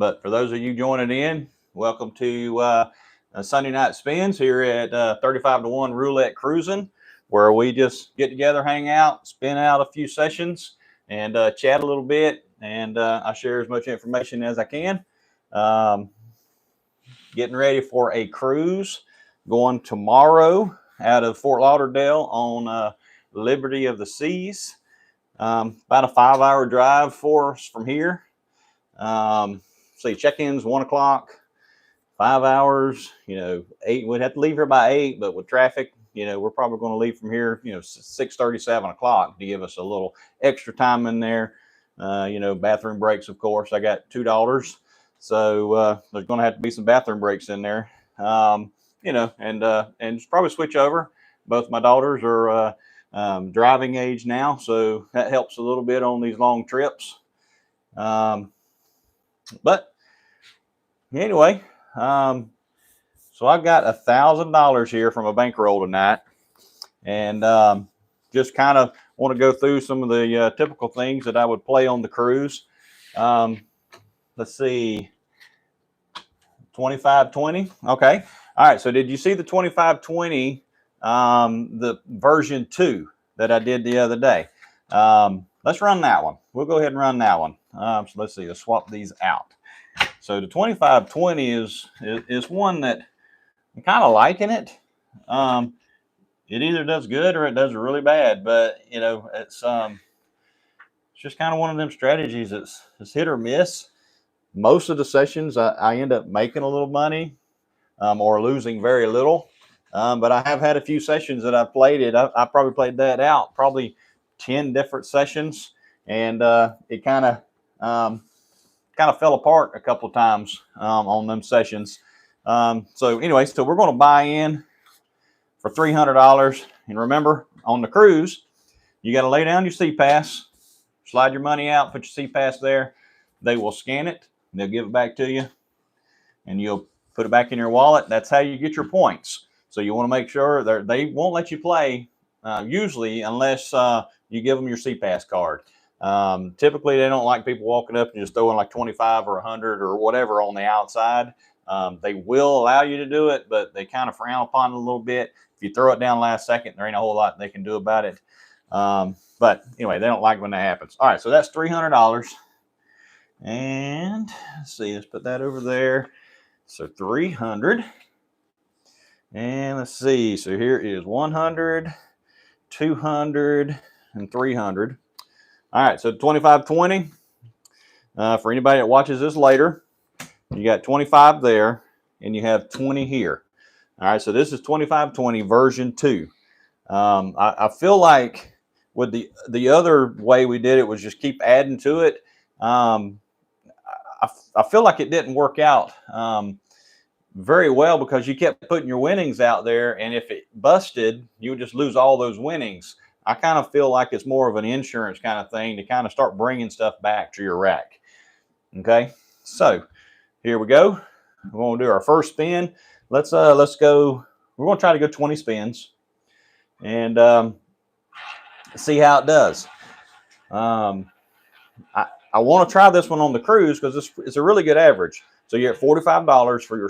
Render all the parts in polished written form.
But for those of you joining in, welcome to Sunday Night Spins here at 35 to 1 Roulette Cruisin, where we just get together, hang out, spin out a few sessions, and chat a little bit. And I share as much information as I can. Getting ready for a cruise going tomorrow out of Fort Lauderdale on Liberty of the Seas. About a 5-hour drive for us from here. See, check-ins 1 o'clock, 5 hours, 8. We'd have to leave here by 8, but with traffic, we're probably going to leave from here, 6:30, 7 o'clock to give us a little extra time in there. Bathroom breaks, of course. I got $2. So there's going to have to be some bathroom breaks in there, and probably switch over. Both my daughters are driving age now, so that helps a little bit on these long trips. But anyway, so I've got $1,000 here from a bankroll tonight, and just kind of want to go through some of the typical things that I would play on the cruise. Let's see, 25-20. Okay. All right. So did you see the 25-20, the version 2 that I did the other day? Let's run that one. We'll go ahead and run that one. So let's see. Let's swap these out. So the 25-20 is one that I'm kind of liking it. It either does good or it does really bad, but it's just kind of one of them strategies that's hit or miss. Most of the sessions I end up making a little money or losing very little. But I have had a few sessions that I've played it. I probably played that out, probably 10 different sessions. And it kind of fell apart a couple of times on them sessions. So anyway, so we're going to buy in for $300. And remember, on the cruise, you got to lay down your CPAS, slide your money out, put your CPAS there. They will scan it. They'll give it back to you, and you'll put it back in your wallet. That's how you get your points. So you want to make sure they won't let you play usually unless you give them your CPAS card. Typically, they don't like people walking up and just throwing like 25 or 100 or whatever on the outside. They will allow you to do it, but they kind of frown upon it a little bit. If you throw it down last second, there ain't a whole lot they can do about it. But anyway, they don't like when that happens. All right, so that's $300. And let's see, let's put that over there. So 300. And let's see, so here is 100, 200, and 300. All right, so 25-20. For anybody that watches this later, you got 25 there, and you have 20 here. All right, so this is 25-20 version 2. I feel like with the other way we did it was just keep adding to it. I feel like it didn't work out very well because you kept putting your winnings out there, and if it busted, you would just lose all those winnings. I kind of feel like it's more of an insurance kind of thing to kind of start bringing stuff back to your rack. Okay, so here we go. We're going to do our first spin. Let's go. We're going to try to go 20 spins and see how it does. I want to try this one on the cruise because it's a really good average. So you're at $45 for your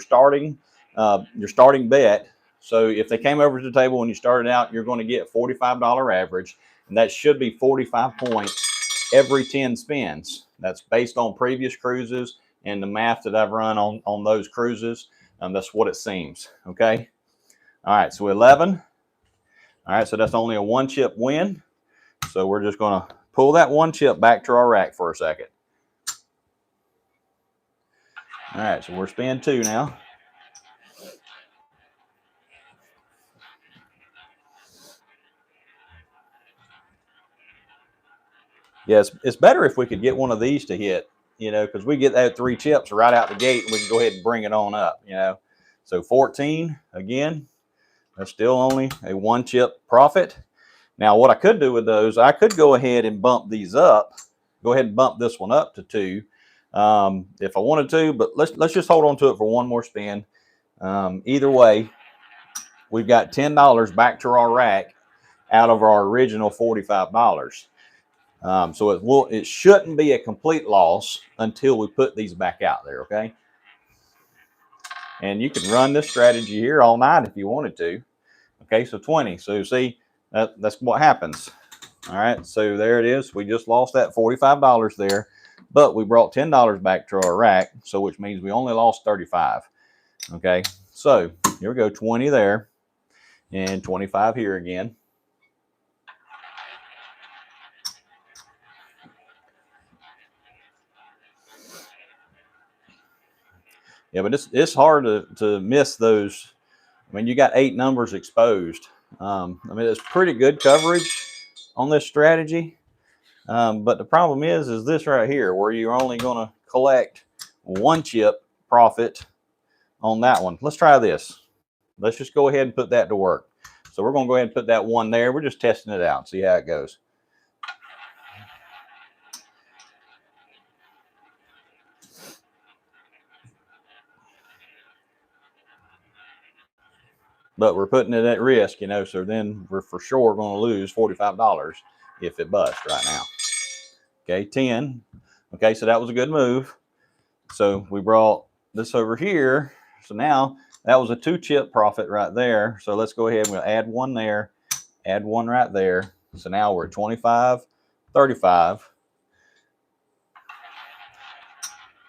starting bet. So if they came over to the table when you started out, you're going to get $45 average, and that should be 45 points every 10 spins. That's based on previous cruises and the math that I've run on those cruises. That's what it seems. Okay. All right. So 11. All right. So that's only a 1-chip win. So we're just going to pull that 1 chip back to our rack for a second. All right, so we're spin 2 now. Yes, it's better if we could get one of these to hit, because we get that 3 chips right out the gate and we can go ahead and bring it on up, So 14, again, that's still only a 1-chip profit. Now, what I could do with those, I could go ahead and bump these up. Go ahead and bump this one up to 2 if I wanted to, but let's just hold on to it for one more spin. Either way, we've got $10 back to our rack out of our original $45. So it shouldn't be a complete loss until we put these back out there, okay? And you can run this strategy here all night if you wanted to. Okay, so 20. So see, that's what happens. All right, so there it is. We just lost that $45 there, but we brought $10 back to our rack, so which means we only lost 35. Okay, so here we go, 20 there, and 25 here again. Yeah, but it's hard to miss those. I mean, you got 8 numbers exposed. I mean, it's pretty good coverage on this strategy. But the problem is this right here, where you're only going to collect 1 chip profit on that one. Let's try this. Let's just go ahead and put that to work. So we're going to go ahead and put that 1 there. We're just testing it out and see how it goes. But we're putting it at risk, you know, so then we're for sure going to lose $45 if it busts right now. Okay, 10. Okay, so that was a good move. So we brought this over here. So now that was a 2 chip profit right there. So let's go ahead and we'll add 1 there, add 1 right there. So now we're at 25, 35.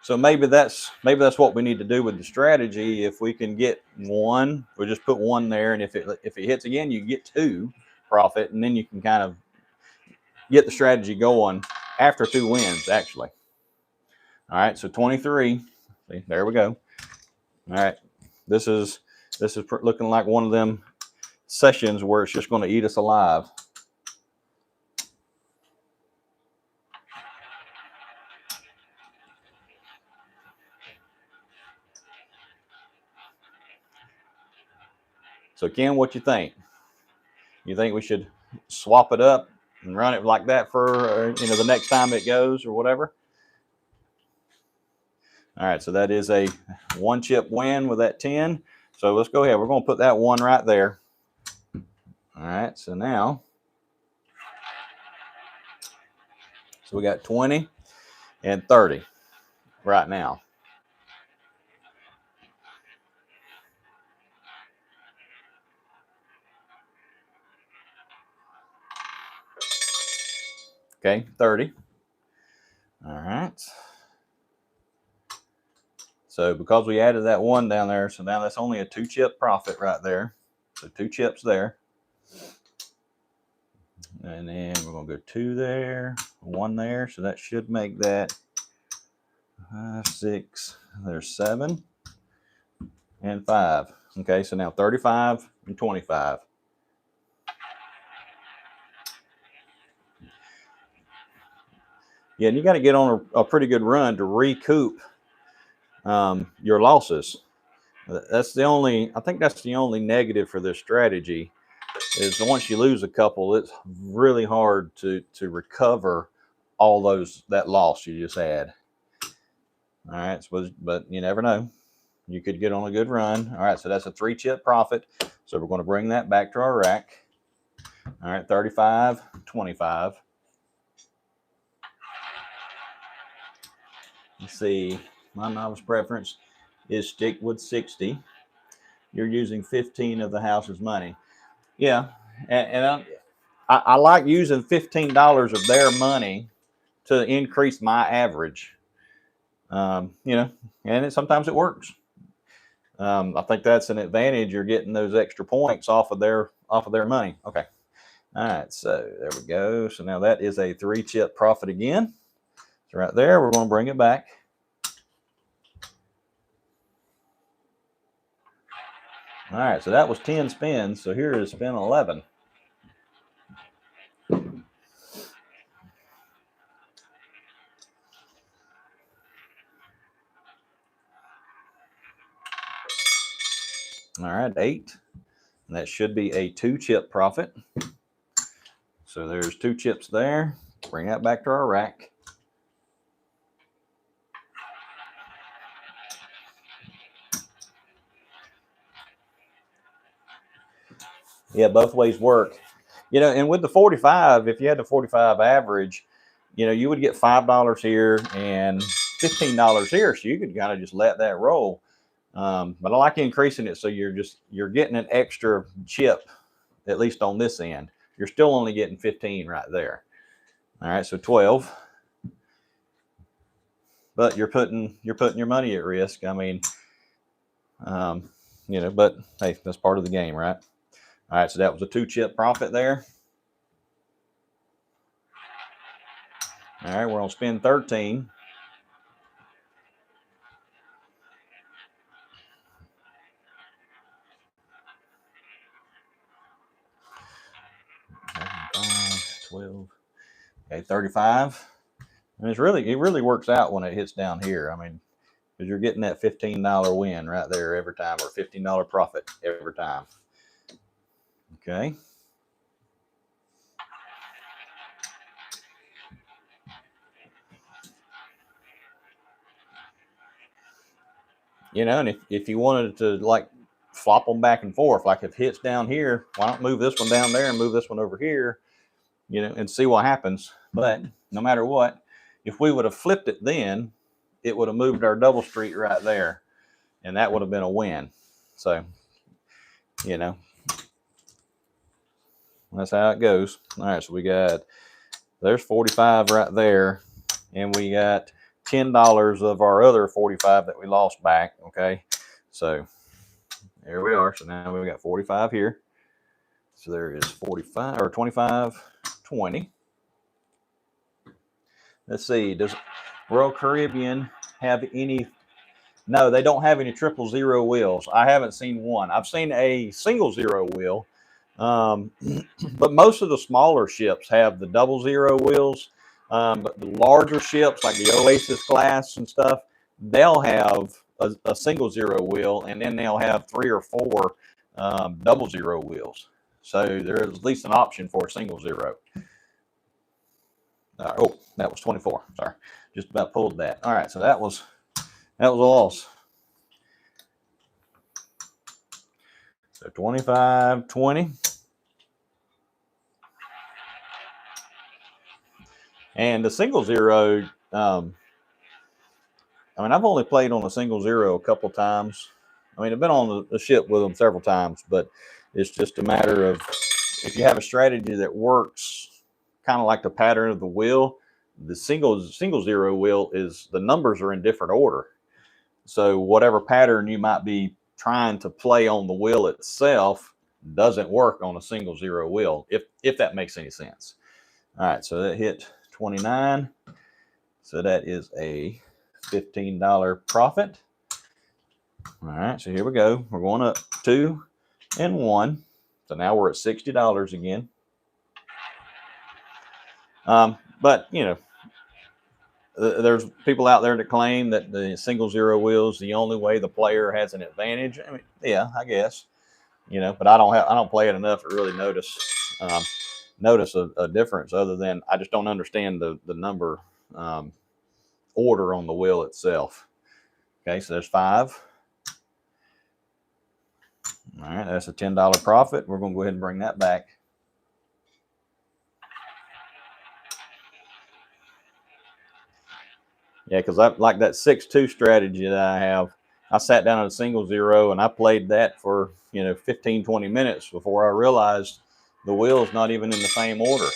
So maybe that's what we need to do with the strategy. If we can get 1, we'll just put 1 there, and if it hits again, you get 2 profit, and then you can kind of get the strategy going after 2 wins, actually. All right, so 23. See, there we go. All right, this is looking like one of them sessions where it's just going to eat us alive. So Ken, what you think? You think we should swap it up and run it like that for the next time it goes or whatever? All right, so that is a 1 chip win with that 10. So let's go ahead. We're going to put that 1 right there. All right, so now, so we got 20 and 30 right now. Okay, 30. All right. So because we added that 1 down there, so now that's only a 2 chip profit right there. So 2 chips there. And then we're going to go 2 there, 1 there. So that should make that 5, 6, there's 7 and 5. Okay, so now 35 and 25. Yeah, and you got to get on a pretty good run to recoup your losses. That's the only, I think that's the only negative for this strategy is once you lose a couple, it's really hard to recover all that loss you just had. All right, but you never know. You could get on a good run. All right, so that's a 3 chip profit. So we're going to bring that back to our rack. All right, 35, 25. Let's see, my novice preference is stick with 60. You're using 15 of the house's money. Yeah, and I like using $15 of their money to increase my average. And sometimes it works. I think that's an advantage. You're getting those extra points off of their money. Okay. All right. So there we go. So now that is a 3 chip profit again. So right there, we're going to bring it back. All right. So that was 10 spins. So here is spin 11. All right, 8. And that should be a 2 chip profit. So there's 2 chips there. Bring that back to our rack. Yeah, both ways work. And with the 45, if you had the 45 average, you know, you would get $5 here and $15 here. So you could kind of just let that roll. But I like increasing it so you're getting an extra chip, at least on this end. You're still only getting 15 right there. All right, so 12. But you're putting your money at risk. I mean, you know, but hey, that's part of the game, right? All right, so that was a 2-chip profit there. All right, we're gonna spend 13. Okay, 35. And it really works out when it hits down here. I mean, because you're getting that $15 win right there every time, or $15 profit every time. Okay. You know, and if you wanted to like flop them back and forth, like if it hits down here, why don't move this one down there and move this one over here, you know, and see what happens. But no matter what, if we would have flipped it then, it would have moved our double street right there, and that would have been a win. So, you know, that's how it goes. All right, so there's 45 right there, and we got $10 of our other 45 that we lost back. Okay, so there we are. So now we got 45 here. So there is 45 or 25, 20. Let's see. Does Royal Caribbean have any? No, they don't have any 000 wheels. I haven't seen one. I've seen a single 0 wheel, but most of the smaller ships have the 00 wheels. But the larger ships, like the Oasis class and stuff, they'll have a single 0 wheel, and then they'll have 3 or 4 00 wheels. So there's at least an option for a single 0. Oh, that was 24. Sorry, just about pulled that. All right, so that was a loss. So 25, 20. And the single 0, I mean, I've only played on a single 0 a couple times. I mean, I've been on the ship with them several times, but it's just a matter of if you have a strategy that works kind of like the pattern of the wheel, the single 0 wheel is the numbers are in different order. So whatever pattern you might be trying to play on the wheel itself doesn't work on a single 0 wheel, if that makes any sense. All right, so that hit 29. So that is a $15 profit. All right, so here we go. We're going up 2 and 1. So now we're at $60 again. But, you know, there's people out there that claim that the single 0 wheel is the only way the player has an advantage. I mean, yeah, I guess, you know, but I don't play it enough to really notice a difference, other than I just don't understand the number order on the wheel itself. Okay, so there's 5. All right, that's a $10 profit. We're going to go ahead and bring that back. Yeah, because I like that 6-2 strategy that I have. I sat down at a single 0 and I played that for, you know, 15, 20 minutes before I realized the wheel's not even in the same order.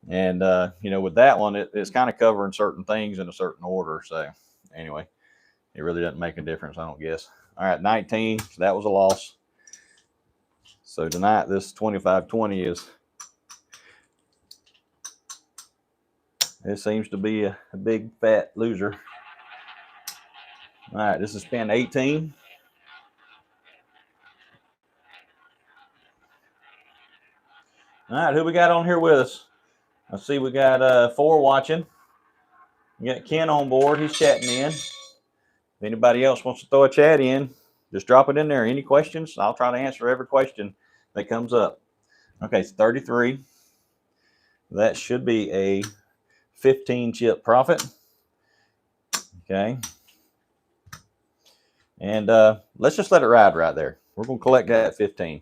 And, you know, with that one, it's kind of covering certain things in a certain order. So anyway, it really doesn't make a difference, I don't guess. All right, 19. So that was a loss. So tonight, this 25-20 it seems to be a big fat loser. All right, this is spin 18. All right, who we got on here with us? I see we got 4 watching. We got Ken on board. He's chatting in. If anybody else wants to throw a chat in, just drop it in there. Any questions? I'll try to answer every question that comes up. Okay, it's 33. That should be a 15-chip profit. Okay. And let's just let it ride right there. We're going to collect that at 15.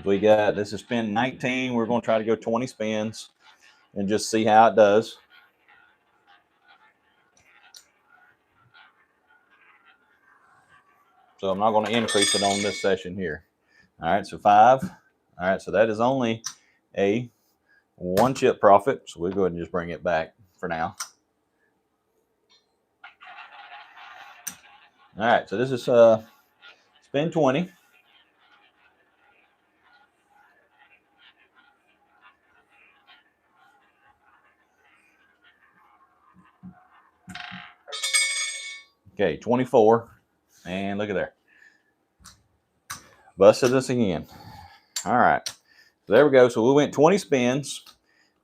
We got, this is spin 19. We're going to try to go 20 spins and just see how it does. So I'm not going to increase it on this session here. All right, so 5. All right, so that is only a 1 chip profit. So we'll go ahead and just bring it back for now. All right, so this is spin 20. Okay, 24. And look at there. Busted us again. All right. So there we go. So we went 20 spins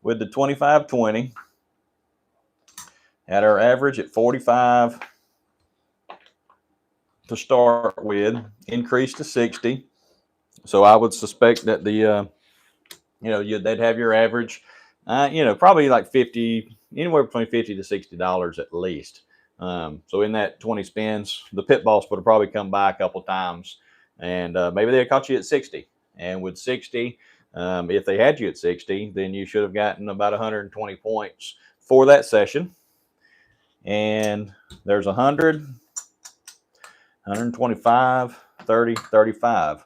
with the 25-20. Had our average at 45 to start with, increased to 60. So I would suspect that the, they'd have your average, probably like 50, anywhere between $50 to $60 at least. So in that 20 spins, the pit boss would have probably come by a couple times, and maybe they caught you at 60. And with 60, if they had you at 60, then you should have gotten about 120 points for that session. And there's 100, 125, 30, 35.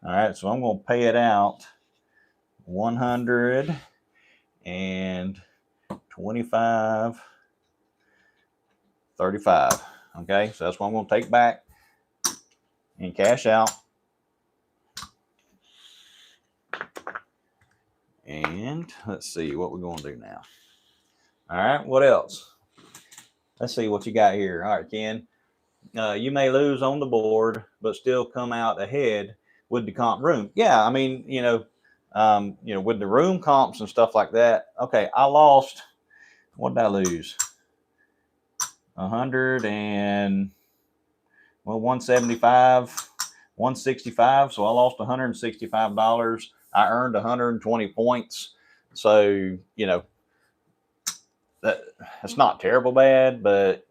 All right, so I'm going to pay it out 125, 35. Okay, so that's what I'm going to take back and cash out. And let's see what we're going to do now. All right, what else? Let's see what you got here. All right, Ken. You may lose on the board, but still come out ahead with the comp room. Yeah, I mean, with the room comps and stuff like that. Okay, I lost. What did I lose? 175, 165. So I lost $165. I earned 120 points. So, that's not terrible bad, but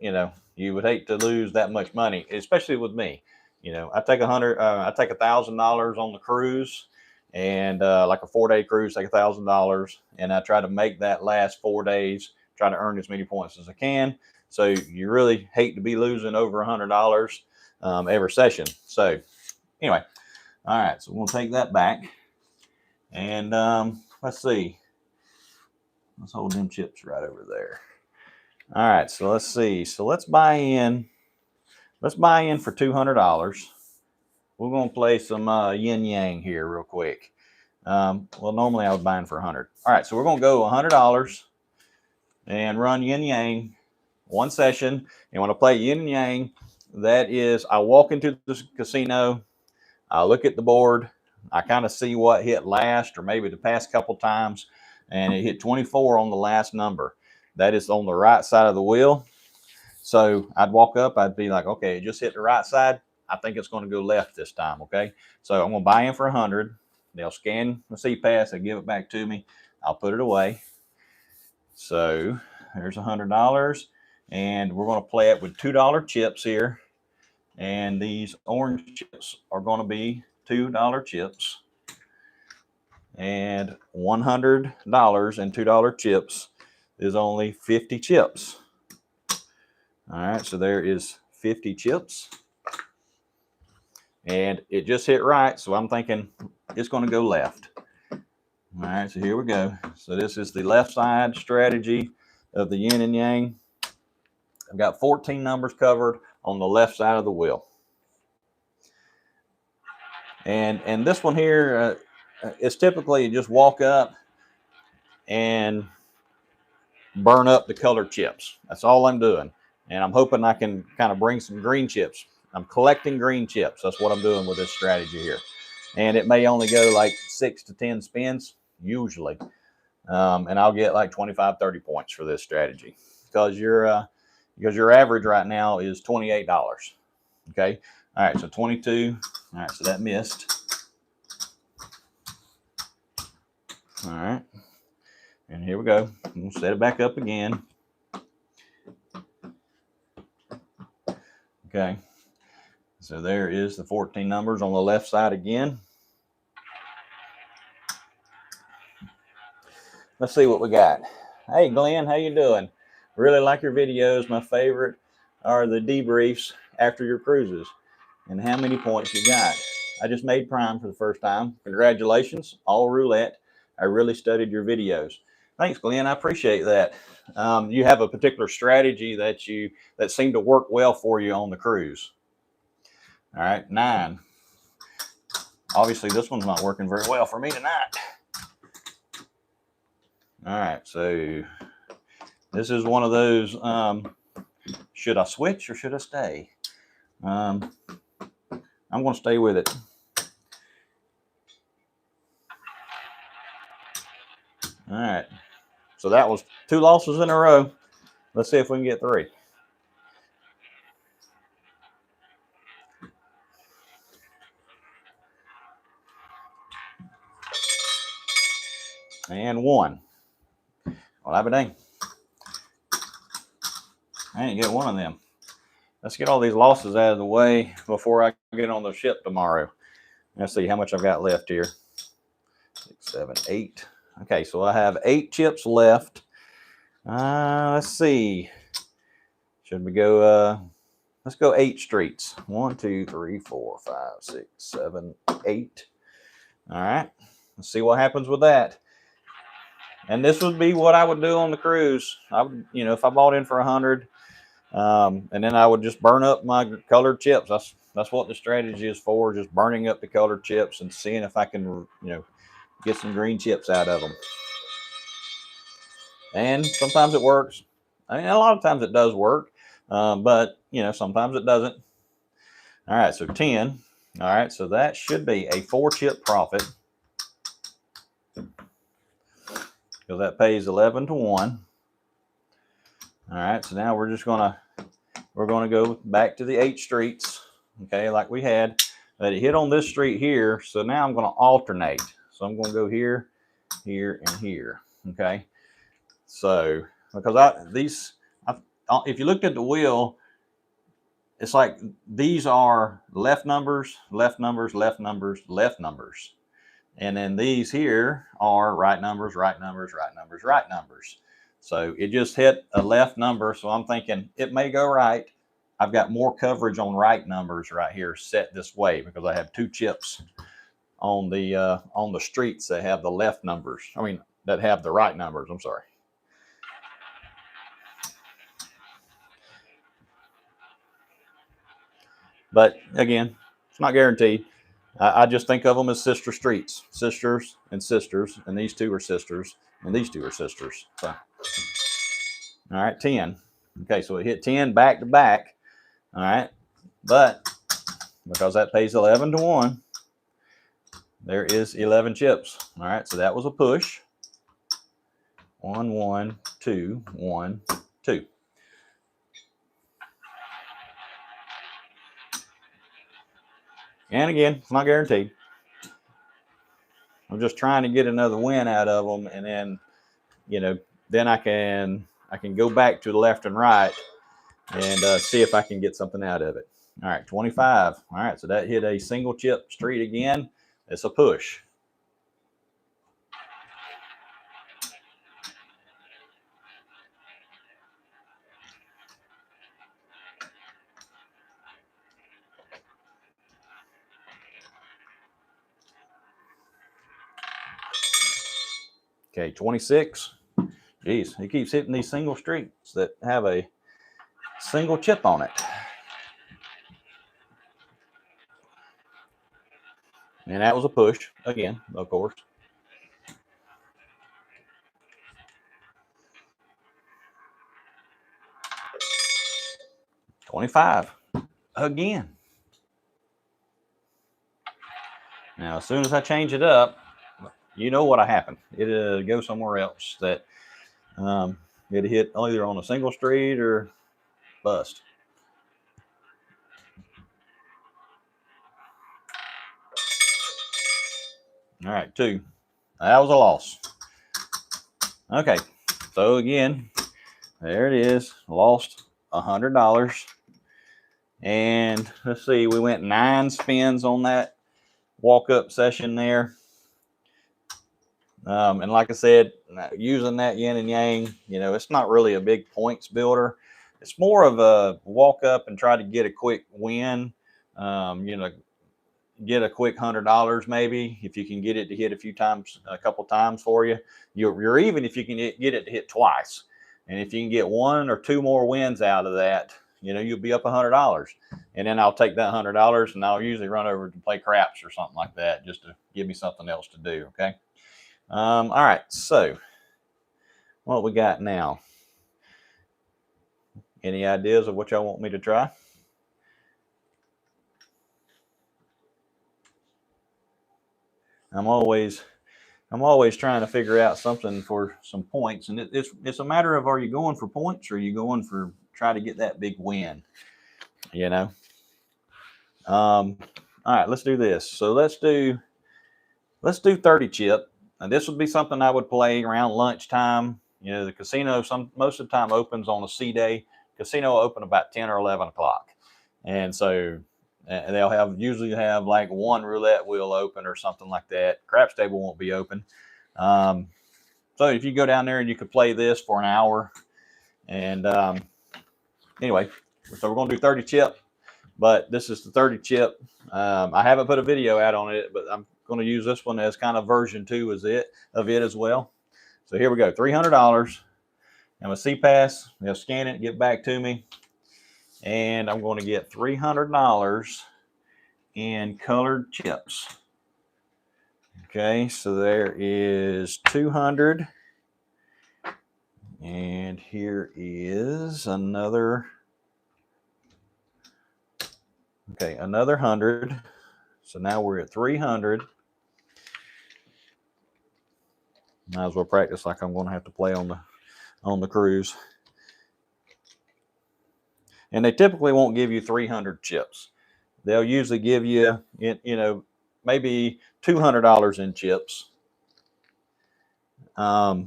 you would hate to lose that much money, especially with me. I take $1,000 on the cruise, and like a 4-day cruise, take $1,000, and I try to make that last 4 days, try to earn as many points as I can. So you really hate to be losing over $100 every session. So anyway, all right, so we'll take that back, and let's see. Let's hold them chips right over there. All right, so let's see. So let's buy in. Let's buy in for $200. We're going to play some Yin Yang here real quick. Well, normally I would buy in for 100. All right, so we're going to go $100 and run Yin Yang 1 session. And when I play Yin Yang, that is, I walk into the casino, I look at the board, I kind of see what hit last, or maybe the past couple times, and it hit 24 on the last number. That is on the right side of the wheel. So I'd walk up, I'd be like, okay, it just hit the right side. I think it's going to go left this time, okay? So I'm going to buy in for 100. They'll scan the CPass, they'll give it back to me. I'll put it away. So there's $100. And we're going to play it with $2 chips here. And these orange chips are going to be $2 chips. And $100 and $2 chips is only 50 chips. All right, so there is 50 chips. And it just hit right, so I'm thinking it's going to go left. All right, so here we go. So this is the left side strategy of the Yin and Yang. I've got 14 numbers covered on the left side of the wheel. And this one here is typically you just walk up and burn up the colored chips. That's all I'm doing. And I'm hoping I can kind of bring some green chips. I'm collecting green chips. That's what I'm doing with this strategy here. And it may only go like 6 to 10 spins, usually. And I'll get like 25, 30 points for this strategy. Because your average right now is $28. Okay? All right, so 22. All right, so that missed. All right. And here we go. We'll set it back up again. Okay. So there is the 14 numbers on the left side again. Let's see what we got. Hey, Glenn, how you doing? Really like your videos. My favorite are the debriefs after your cruises and how many points you got. I just made prime for the first time. Congratulations, all roulette. I really studied your videos. Thanks, Glenn. I appreciate that. You have a particular strategy that seemed to work well for you on the cruise. All right, 9. Obviously, this one's not working very well for me tonight. All right, so this is one of those, should I switch or should I stay? I'm going to stay with it. All right, so that was 2 losses in a row. Let's see if we can get 3. And 1. Well, I be dang. I didn't get one of them. Let's get all these losses out of the way before I get on the ship tomorrow. Let's see how much I've got left here. 6, 7, 8. Okay, so I have 8 chips left. Let's see. Should we go? Let's go 8 streets. 1, 2, 3, 4, 5, 6, 7, 8. All right. Let's see what happens with that. And this would be what I would do on the cruise. I would, if I bought in for 100, and then I would just burn up my colored chips. That's what the strategy is for, just burning up the colored chips and seeing if I can, get some green chips out of them. And sometimes it works. I mean, a lot of times it does work, but, sometimes it doesn't. All right, so 10. All right, so that should be a 4-chip profit, because that pays 11 to 1. All right, so now we're gonna go back to the 8 streets, okay, like we had. But it hit on this street here, so now I'm gonna alternate. So I'm gonna go here, here, and here, okay. So because if you looked at the wheel, it's like these are left numbers, left numbers, left numbers, left numbers. And then these here are right numbers, right numbers, right numbers, right numbers. So it just hit a left number. So I'm thinking it may go right. I've got more coverage on right numbers right here set this way because I have 2 chips on the streets that have the left numbers. I mean, that have the right numbers. I'm sorry. But again, it's not guaranteed. I just think of them as sister streets, sisters, and these 2 are sisters, and these 2 are sisters. So, all right, 10. Okay, so it hit 10 back to back. All right, but because that pays 11 to 1, there is 11 chips. All right, so that was a push. 1, 1, 2, 1, 2. And again, it's not guaranteed. I'm just trying to get another win out of them, and then, then I can go back to the left and right and see if I can get something out of it. All right, 25. All right, so that hit a single chip street again. It's a push. Okay, 26. Geez, he keeps hitting these single streets that have a single chip on it. And that was a push again, of course. 25 again. Now, as soon as I change it up, you know what'll happen. It'll go somewhere else that it'll hit either on a single street or bust. All right, 2. That was a loss. Okay, so again, there it is. Lost $100. And let's see, we went 9 spins on that walk-up session there. And like I said, using that yin and yang, you know, it's not really a big points builder. It's more of a walk up and try to get a quick win. You know, get a quick $100 maybe if you can get it to hit a couple times for you. You're even if you can get it to hit twice, and if you can get one or two more wins out of that, you know, you'll be up $100. And then I'll take that $100 and I'll usually run over to play craps or something like that just to give me something else to do. Okay. All right. So what we got now? Any ideas of what y'all want me to try? I'm always trying to figure out something for some points, and it's a matter of, are you going for points or are you going for try to get that big win? You know. All right, let's do this. So let's do 30 chip. And this would be something I would play around lunchtime. You know, the casino most of the time opens on a C day. Casino will open about 10 or 11 o'clock, and so they'll usually have like one roulette wheel open or something like that. Craps table won't be open. So if you go down there and you could play this for an hour, and anyway, so we're going to do 30 chip, but this is the 30 chip. I haven't put a video out on it, but I'm going to use this one as kind of version 2 of it as well. So here we go, $300. I'm a CPass. They'll scan it, get back to me, and I'm going to get $300 in colored chips. Okay, so there is 200. And here is another, okay, another 100. So now we're at 300. Might as well practice like I'm going to have to play on the cruise. And they typically won't give you 300 chips. They'll usually give you, you know, maybe $200 in chips. I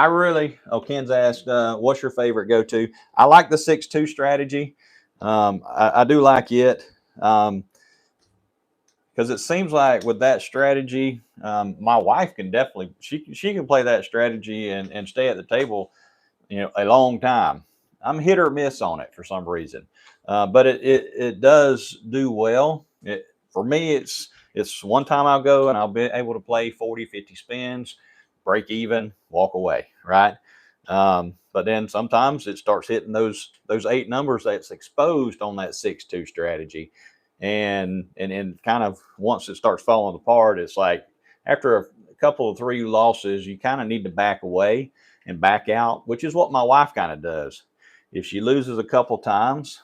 really, Ken's asked, what's your favorite go-to? I like the 6-2 strategy. I do like it because it seems like with that strategy, my wife can definitely, she can play that strategy and stay at the table, you know, a long time. I'm hit or miss on it for some reason, but it does do well. For me, it's one time I'll go and I'll be able to play 40, 50 spins, break even, walk away, right? But then sometimes it starts hitting those 8 numbers that's exposed on that 6-2 strategy, and kind of once it starts falling apart, it's like after a couple of 3 losses, you kind of need to back away and back out, which is what my wife kind of does. If she loses a couple times,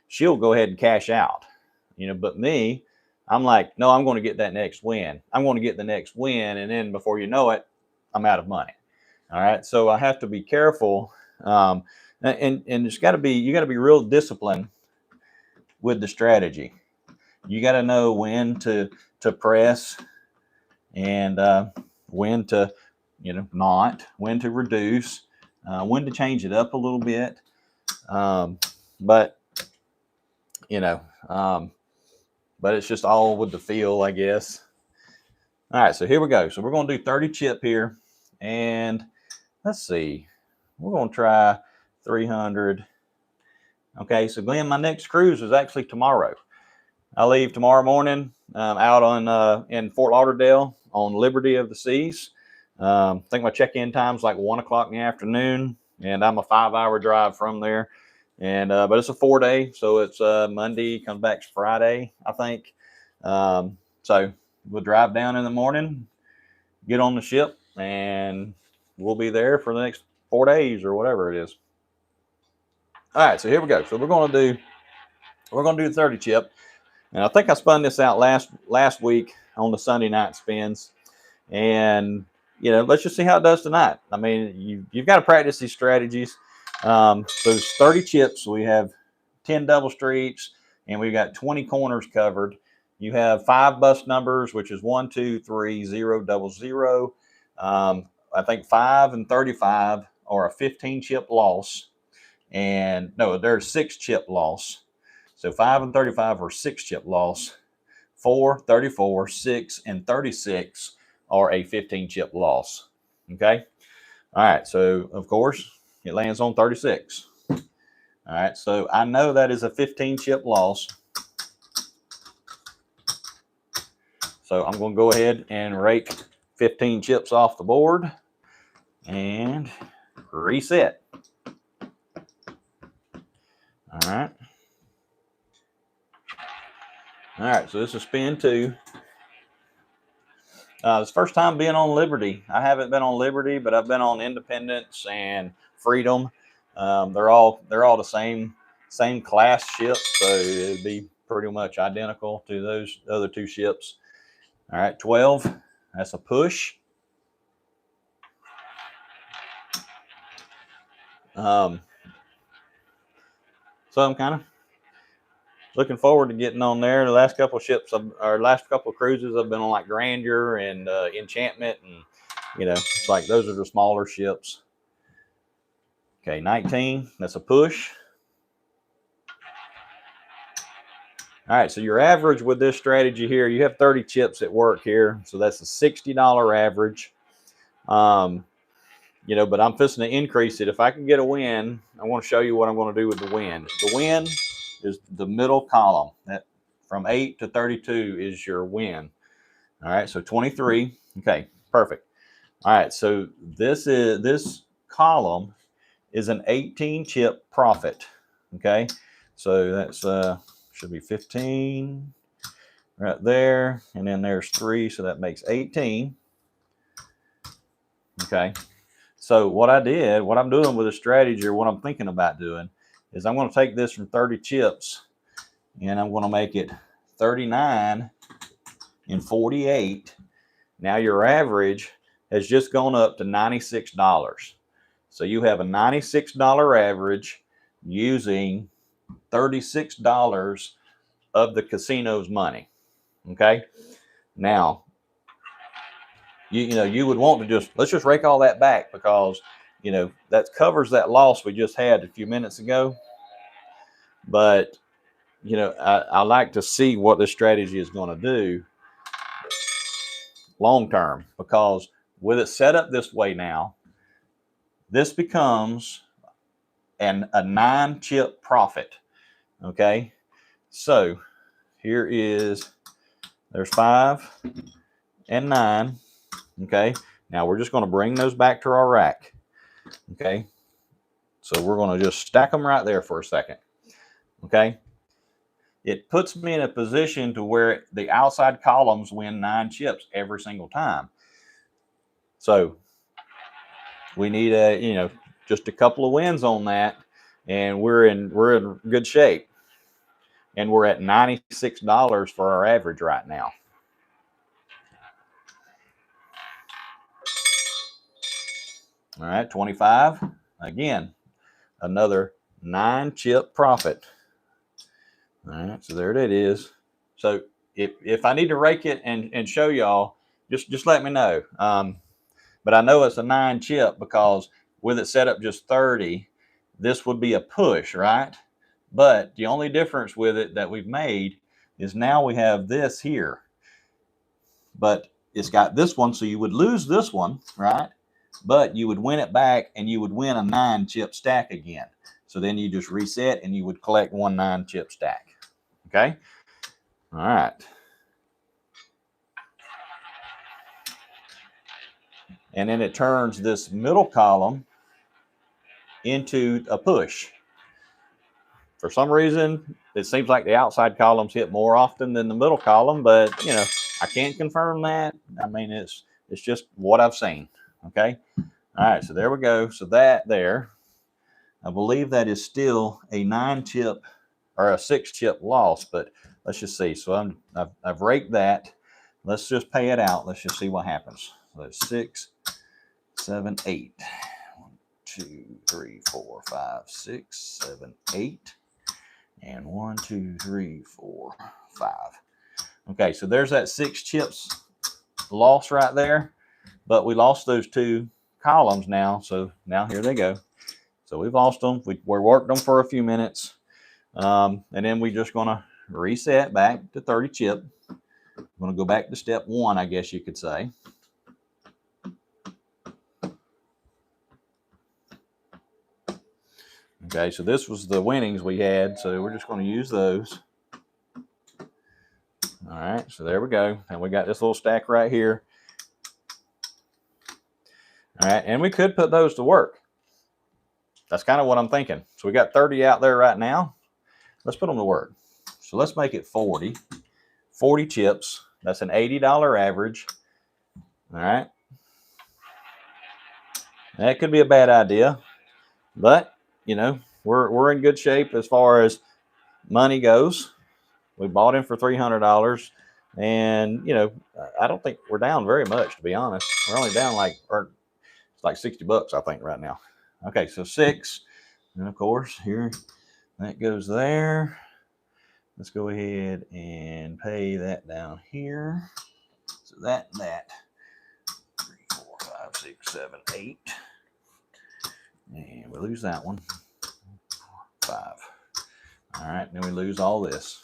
she'll go ahead and cash out, you know. But me, I'm like, no, I'm going to get that next win. I'm going to get the next win, and then before you know it, I'm out of money. All right, so I have to be careful, and it's got to be, you got to be real disciplined with the strategy. You got to know when to press and when to, you know, not, when to reduce, when to change it up a little bit. But you know, but it's just all with the feel, I guess. All right, so here we go. So we're going to do 30 chip here, and let's see, we're going to try 300. Okay, so Glenn, my next cruise is actually tomorrow. I leave tomorrow morning out on in Fort Lauderdale on Liberty of the Seas. I think my check-in time is like 1 o'clock in the afternoon, and I'm a 5-hour drive from there. And but it's a 4-day, so it's Monday, comes back Friday, I think. So we'll drive down in the morning, get on the ship, and we'll be there for the next 4 days or whatever it is. All right, so here we go. So we're going to do 30 chip, and I think I spun this out last week on the Sunday night spins, and you know, let's just see how it does tonight. I mean, you've got to practice these strategies. So there's 30 chips. We have 10 double streets, and we've got 20 corners covered. You have 5 bust numbers, which is 1, 2, 3, 0, 0, 0. I think 5 and 35 are a 15 chip loss, and no, there's 6 chip loss. So 5 and 35 are 6 chip loss. 4, 34, 6, and 36 or a 15 chip loss. Okay. All right. So of course it lands on 36. All right. So I know that is a 15 chip loss. So I'm going to go ahead and rake 15 chips off the board and reset. All right. All right. So this is spin 2. It's the first time being on Liberty. I haven't been on Liberty, but I've been on Independence and Freedom. They're all the same class ships, so it'd be pretty much identical to those other 2 ships. All right, 12. That's a push. So I'm kind of looking forward to getting on there. The last couple of ships, or last couple of cruises, I've been on like Grandeur and Enchantment, and it's like those are the smaller ships. Okay, 19. That's a push. All right, so your average with this strategy here, you have 30 chips at work here, so that's a $60 average. But I'm fixing to increase it. If I can get a win, I want to show you what I'm going to do with the win. The win is the middle column. That from 8 to 32 is your win. All right, so 23. Okay, perfect. All right, so this column is an 18 chip profit. Okay, so that's should be 15 right there, and then there's 3, so that makes 18. Okay, so what I'm doing with a strategy, or what I'm thinking about doing, is I'm going to take this from 30 chips and I'm going to make it 39 and 48. Now your average has just gone up to $96. So you have a $96 average using $36 of the casino's money. Okay. Now, you would want to let's just rake all that back, because that covers that loss we just had a few minutes ago. But I like to see what this strategy is going to do long term, because with it set up this way now, this becomes a 9 chip profit. Okay, so there's 5 and 9. Okay, now we're just going to bring those back to our rack. Okay, so we're going to just stack them right there for a second. Okay, it puts me in a position to where the outside columns win 9 chips every single time. So we need just a couple of wins on that, and we're in good shape. And we're at $96 for our average right now. All right, 25. Again, another 9 chip profit. All right, so there it is. So if I need to rake it and show y'all, just let me know. But I know it's a 9 chip, because with it set up just 30, this would be a push, right? But the only difference with it that we've made is now we have this here. But it's got this one, so you would lose this one, right? But you would win it back, and you would win a 9 chip stack again. So then you just reset and you would collect one 9 chip stack. Okay. All right. And then it turns this middle column into a push. For some reason, it seems like the outside columns hit more often than the middle column, but I can't confirm that. I mean, it's just what I've seen. Okay. All right, so there we go. So that there, I believe that is still a 9 chip or a 6 chip loss, but let's just see. So I've raked that. Let's just pay it out. Let's just see what happens. So that's 6, 7, 8. 1, 2, 3, 4, 5, 6, 7, 8. And 1, 2, 3, 4, 5. Okay, so there's that 6 chips loss right there. But we lost those 2 columns now. So now here they go. So we've lost them. We worked them for a few minutes. And then we're just going to reset back to 30 chip. I'm going to go back to step 1, I guess you could say. Okay, so this was the winnings we had, so we're just going to use those. All right, so there we go. And we got this little stack right here. All right, and we could put those to work. That's kind of what I'm thinking. So we got 30 out there right now. Let's put them to work. So let's make it 40. 40 chips. That's an $80 average. All right. That could be a bad idea, but you know, we're in good shape as far as money goes. We bought in for $300, and you know, I don't think we're down very much, to be honest. We're only down like, or it's like 60 bucks, I think, right now. Okay, so 6, and of course here that goes there. Let's go ahead and pay that down here. So that 3, 4, 5, 6, 7, 8. And we lose that one. 5. All right, then we lose all this.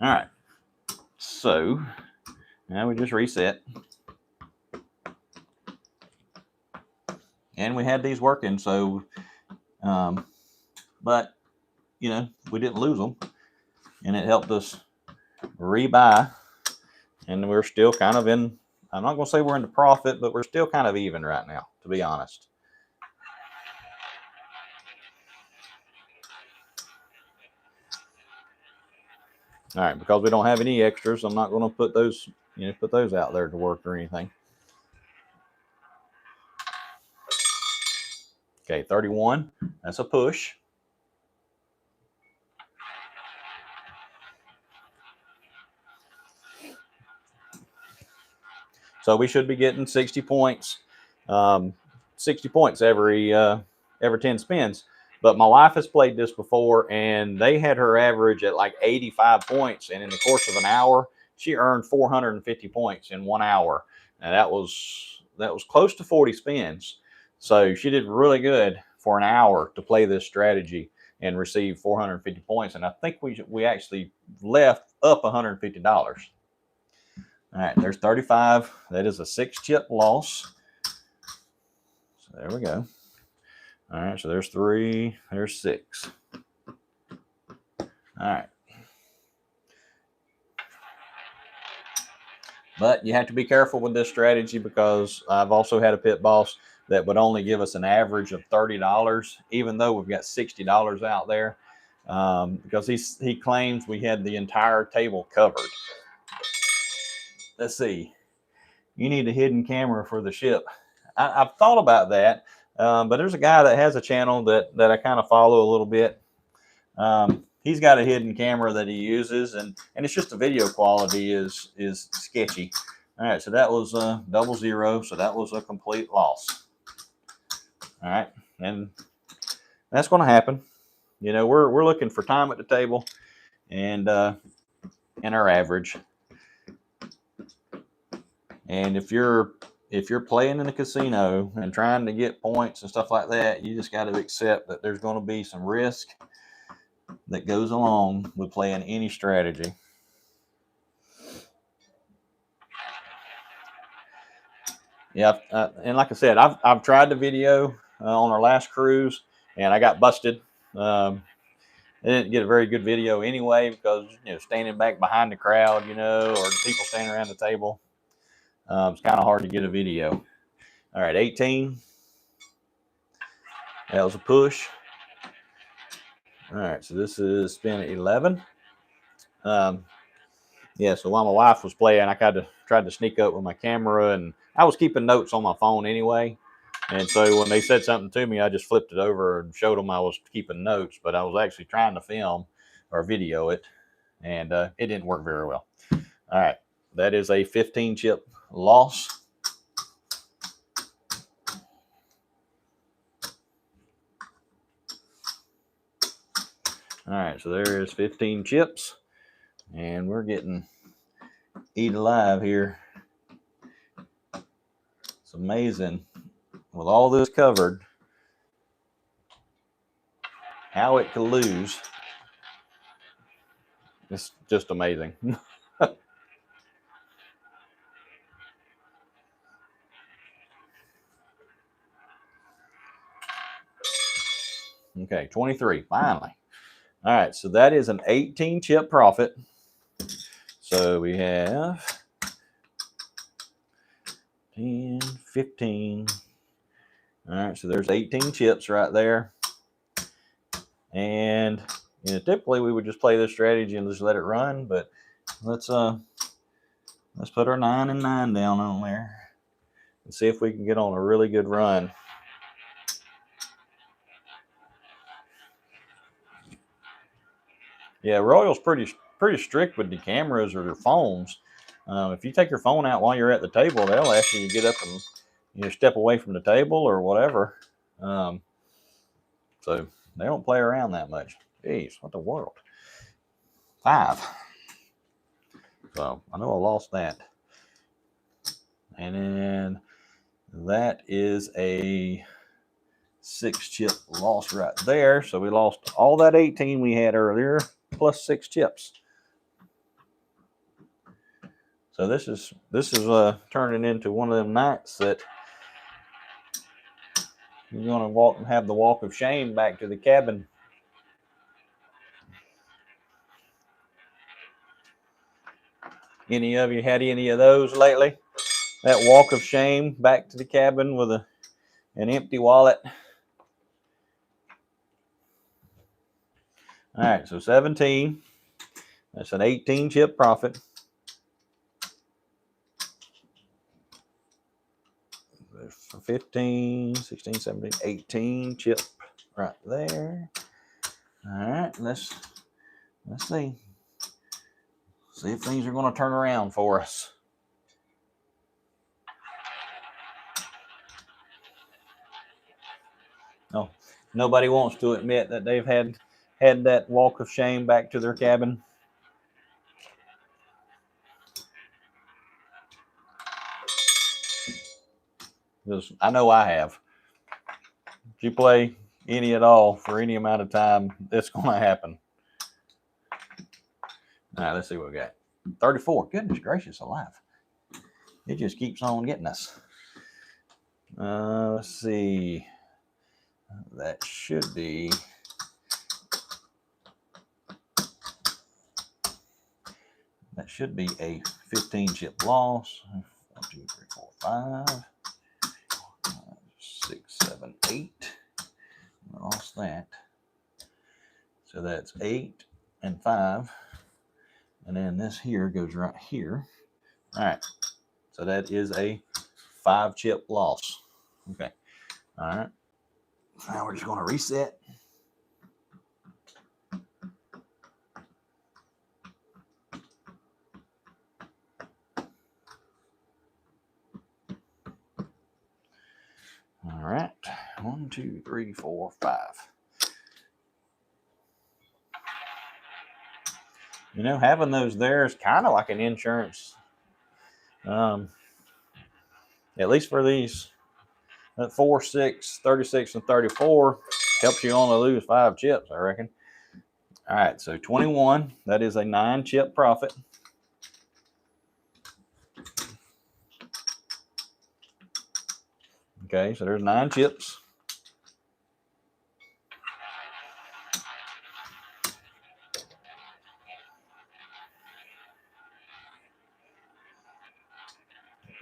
All right, so now we just reset. And we had these working, so, but, you know, we didn't lose them. And it helped us rebuy. And we're still kind of in, I'm not going to say we're in the profit, but we're still kind of even right now, to be honest. All right, because we don't have any extras, I'm not going to put those, you know, put those out there to work or anything. Okay, 31. That's a push. So we should be getting 60 points. 60 points every 10 spins. But my wife has played this before, and they had her average at like 85 points. And in the course of an hour, she earned 450 points in 1 hour. And that was close to 40 spins. So she did really good for an hour to play this strategy and receive 450 points. And I think we actually left up $150. All right, there's 35. That is a 6-chip loss. So there we go. All right, so there's 3, there's 6. All right. But you have to be careful with this strategy, because I've also had a pit boss that would only give us an average of $30, even though we've got $60 out there, because he claims we had the entire table covered. Let's see. You need a hidden camera for the ship. I've thought about that, but there's a guy that has a channel that I kind of follow a little bit. He's got a hidden camera that he uses, and it's just the video quality is sketchy. All right, so that was 00, so that was a complete loss. All right, and that's going to happen. You know, we're looking for time at the table, and our average. And if you're playing in a casino and trying to get points and stuff like that, you just got to accept that there's going to be some risk that goes along with playing any strategy. Yeah, and like I said, I've tried the video on our last cruise, and I got busted. I didn't get a very good video anyway, because, you know, standing back behind the crowd, you know, or the people standing around the table, it's kind of hard to get a video. All right, 18. That was a push. All right, so this is spin 11. Yeah, so while my wife was playing, I tried to sneak up with my camera, and I was keeping notes on my phone anyway. And so when they said something to me, I just flipped it over and showed them I was keeping notes, but I was actually trying to film or video it, and it didn't work very well. All right, that is a 15-chip loss. All right, so there is 15 chips, and we're getting eat alive here. It's amazing, with all this covered, how it could lose. It's just amazing. Okay, 23, finally. All right, so that is an 18 chip profit. So we have 10, 15. All right, so there's 18 chips right there. And you know, typically we would just play this strategy and just let it run, but let's put our 9 and 9 down on there and see if we can get on a really good run. Yeah, Royal's pretty strict with the cameras or their phones. If you take your phone out while you're at the table, they'll ask you to get up and step away from the table or whatever. So they don't play around that much. Jeez, what the world? 5. So I know I lost that. And then that is a 6 chip loss right there. So we lost all that 18 we had earlier plus 6 chips. So this is turning into one of them nights that you're going to have the walk of shame back to the cabin. Any of you had any of those lately? That walk of shame back to the cabin with an empty wallet. All right, so 17. That's an 18 chip profit. 15, 16, 17, 18 chip right there. All right, let's see. See if things are going to turn around for us. No, nobody wants to admit that they've had that walk of shame back to their cabin. Because I know I have. If you play any at all for any amount of time, it's going to happen. All right, let's see what we got. 34. Goodness gracious alive. It just keeps on getting us. Let's see. That should be. That should be a 15 chip loss. 1, 2, 3, 4, 5, 6, 7, 8. Lost that. So that's 8 and 5. And then this here goes right here. All right. So that is a 5 chip loss. Okay. All right. So now we're just going to reset. All right. 1, 2, 3, 4, 5. You know, having those there is kind of like an insurance. At least for these 4, 6, 36, and 34 helps you only lose 5 chips, I reckon. All right, so 21. That is a 9 chip profit. Okay, so there's 9 chips.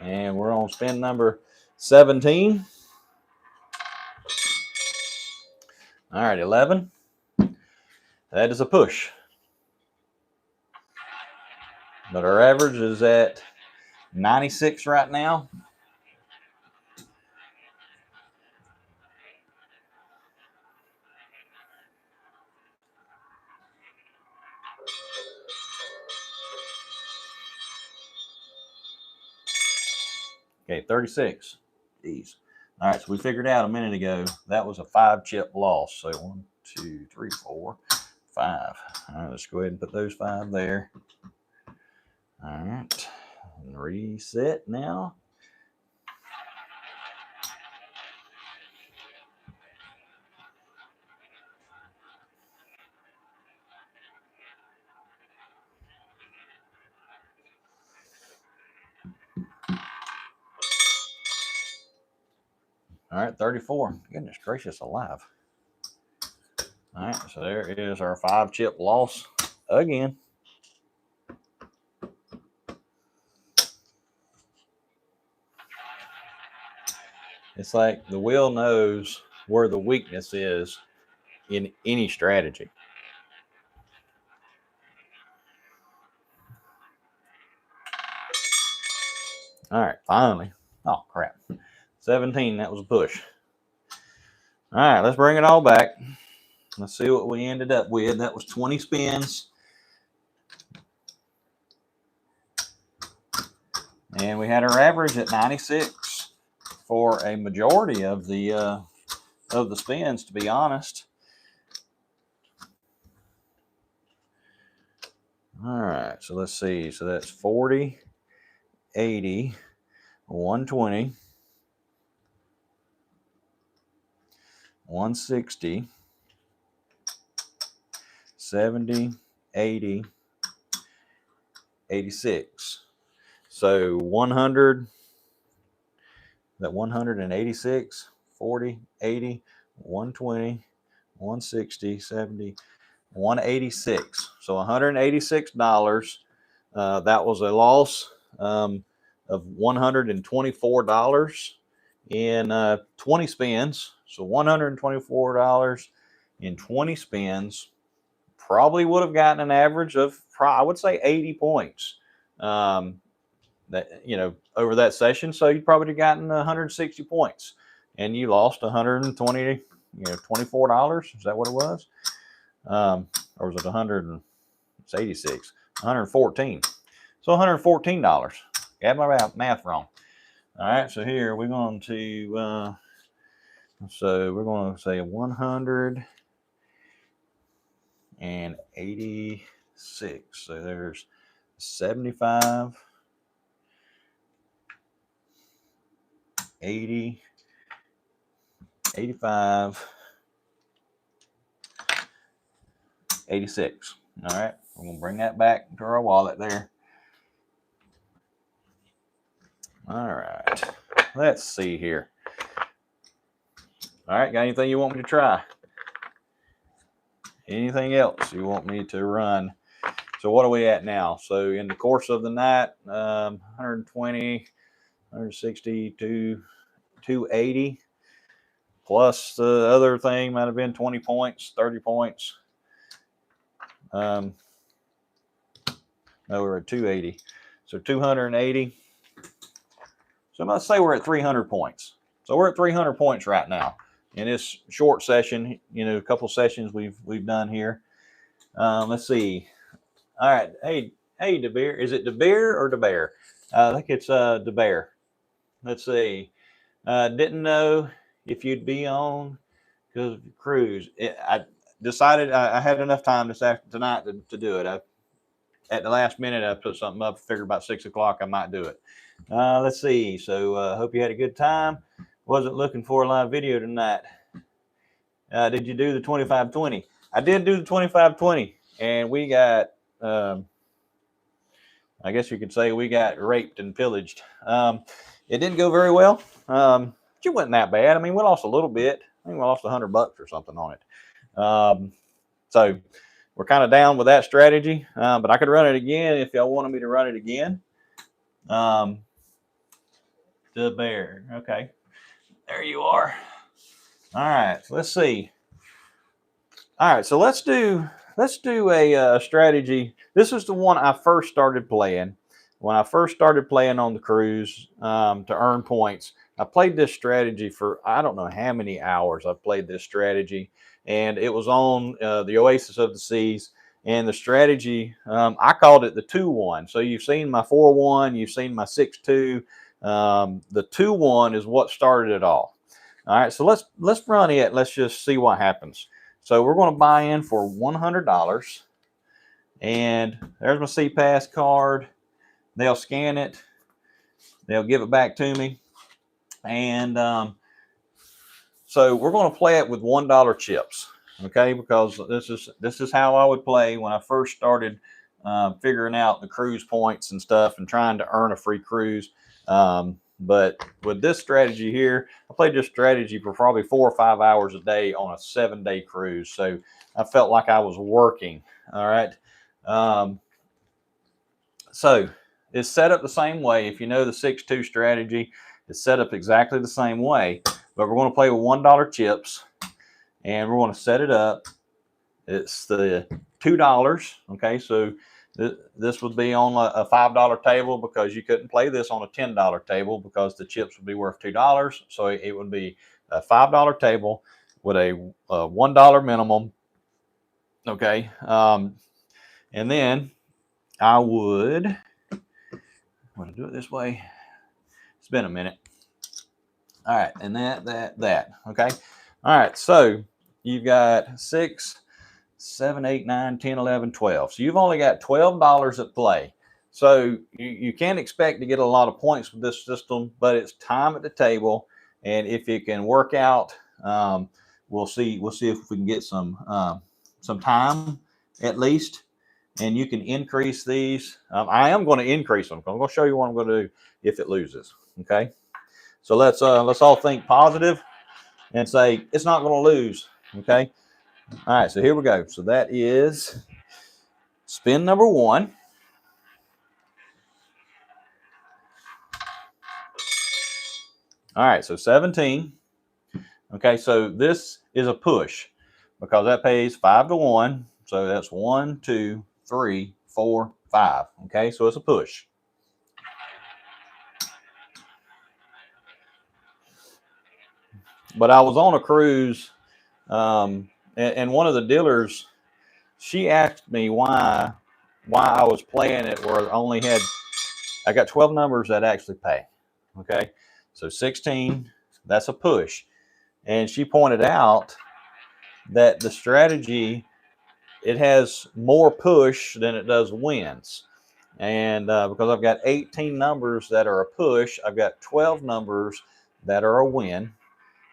And we're on spin number 17. All right, 11. That is a push. But our average is at 96 right now. Okay, 36. Jeez. All right, so we figured out a minute ago that was a 5 chip loss. So 1, 2, 3, 4, 5. All right, let's go ahead and put those 5 there. All right, and reset now. All right, 34. Goodness gracious alive. All right, so there is our 5-chip loss again. It's like the wheel knows where the weakness is in any strategy. All right, finally. Oh, crap. 17, that was a push. All right, let's bring it all back. Let's see what we ended up with. That was 20 spins. And we had our average at 96 for a majority of the spins, to be honest. All right, so let's see. So that's 40, 80, 120, 160, 70, 80, 86. So 100, that 186, 40, 80, 120, 160, 70, 186. So $186. That was a loss of $124 in 20 spins. So $124 in 20 spins. Probably would have gotten an average of, I would say, 80 points. That, you know, over that session. So you probably have gotten 160 points, and you lost 120, $24. Is that what it was? Or was it 100? It's 86, 114. So $114. Got my math wrong. All right, so here we're going to we're going to say 186. So there's 75, 80, 85, 86. All right, we're going to bring that back to our wallet there. All right, let's see here. All right, got anything you want me to try? Anything else you want me to run? So what are we at now? So in the course of the night, 120, 160, 280, plus the other thing might have been 20 points, 30 points. No, we're at 280. So 280. So let's say we're at 300 points. So we're at 300 points right now in this short session. You know, a couple sessions we've done here. Let's see. All right. Hey, De Beer. Is it De Beer or De Bear? I think it's De Bear. Let's see. Didn't know if you'd be on because of your cruise. I decided I had enough time tonight to do it. At the last minute, I put something up. Figured about 6 o'clock I might do it. Let's see. So hope you had a good time. Wasn't looking for a live video tonight. Did you do the 25-20? I did do the 25-20, and we got, I guess you could say we got raped and pillaged. It didn't go very well. It wasn't that bad. I mean, we lost a little bit. I think we lost $100 or something on it. So we're kind of down with that strategy, but I could run it again if y'all wanted me to run it again. The Bear. Okay. There you are. All right. Let's see. All right. So let's do a strategy. This is the one I first started playing. When I first started playing on the cruise to earn points, I played this strategy for I don't know how many hours I've played this strategy. And it was on the Oasis of the Seas. And the strategy, I called it the 2-1. So you've seen my 4-1, you've seen my 6-2. The 2-1 is what started it all. All right, so let's run it. Let's just see what happens. So we're going to buy in for $100. And there's my CPass card. They'll scan it. They'll give it back to me. And so we're going to play it with $1 chips. Okay, because this is how I would play when I first started figuring out the cruise points and stuff and trying to earn a free cruise. But with this strategy here, I played this strategy for probably 4 or 5 hours a day on a 7-day cruise. So I felt like I was working. All right. So it's set up the same way. If you know the 6-2 strategy, it's set up exactly the same way. But we're going to play with $1 chips, and we're going to set it up. It's the $2. Okay, so this would be on a $5 table, because you couldn't play this on a $10 table because the chips would be worth $2. So it would be a $5 table with a $1 minimum. Okay, and then I would want to do it this way. It's been a minute. All right, and that. Okay. All right, so you've got 6, 7, 8, 9, 10, 11, 12. So you've only got $12 at play. So you can't expect to get a lot of points with this system, but it's time at the table. And if it can work out, we'll see if we can get some time at least. And you can increase these. I am going to increase them. I'm going to show you what I'm going to do if it loses. Okay. So let's all think positive and say it's not going to lose. Okay. All right, so here we go. So that is spin number 1. All right, so 17. Okay, so this is a push because that pays 5 to 1. So that's 1, 2, 3, 4, 5. Okay, so it's a push. But I was on a cruise, and one of the dealers, she asked me why I was playing it where I got 12 numbers that actually pay. Okay, so 16, that's a push. And she pointed out that the strategy, it has more push than it does wins. And because I've got 18 numbers that are a push, I've got 12 numbers that are a win,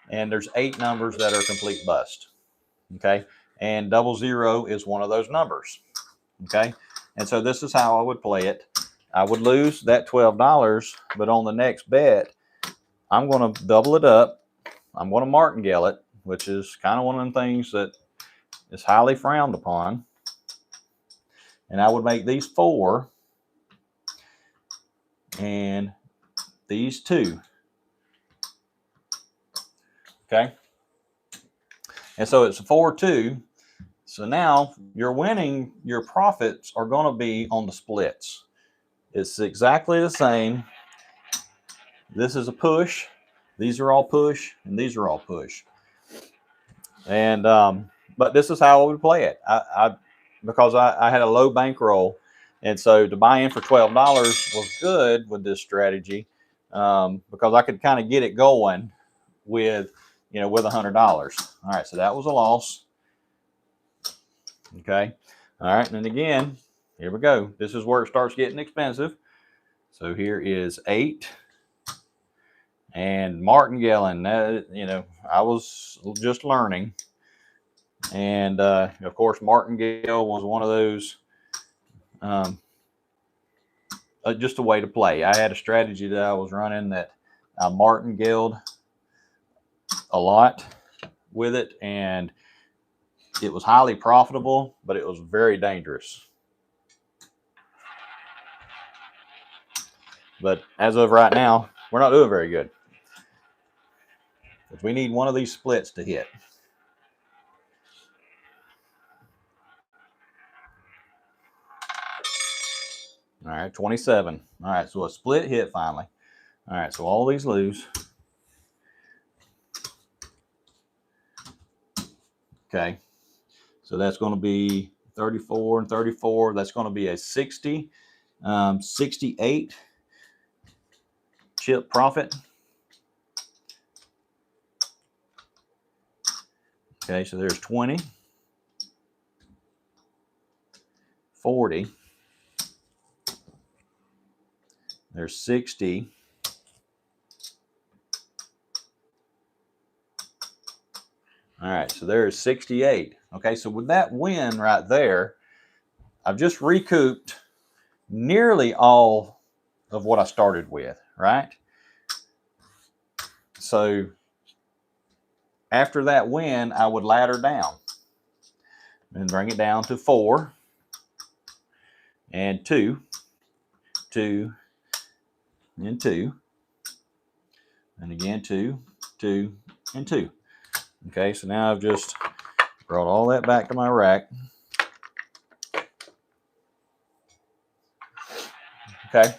and there's 8 numbers that are complete bust. Okay, and 00 is one of those numbers. Okay, and so this is how I would play it. I would lose that $12, but on the next bet, I'm going to double it up. I'm going to martingale it, which is kind of one of the things that is highly frowned upon. And I would make these 4 and these 2. Okay. And so it's a 4-2. So now you're winning, your profits are going to be on the splits. It's exactly the same. This is a push. These are all push, and these are all push. And but this is how I would play it. Because I had a low bankroll, and so to buy in for $12 was good with this strategy, because I could kind of get it going with $100. All right, so that was a loss. Okay, all right, and then again, here we go. This is where it starts getting expensive. So here is 8. And martingaling, I was just learning. And of course, martingale was one of those, just a way to play. I had a strategy that I was running that I martingaled a lot with it, and it was highly profitable, but it was very dangerous. But as of right now, we're not doing very good, because we need one of these splits to hit. All right, 27. All right, so a split hit finally. All right, so all these lose. Okay, so that's going to be 34 and 34. That's going to be a 60, 68 chip profit. Okay, so there's 20, 40. There's 60. All right, so there's 68. Okay, so with that win right there, I've just recouped nearly all of what I started with, right? So after that win, I would ladder down and bring it down to 4 and 2, 2 and 2, and again 2, 2 and 2. Okay, so now I've just brought all that back to my rack. Okay.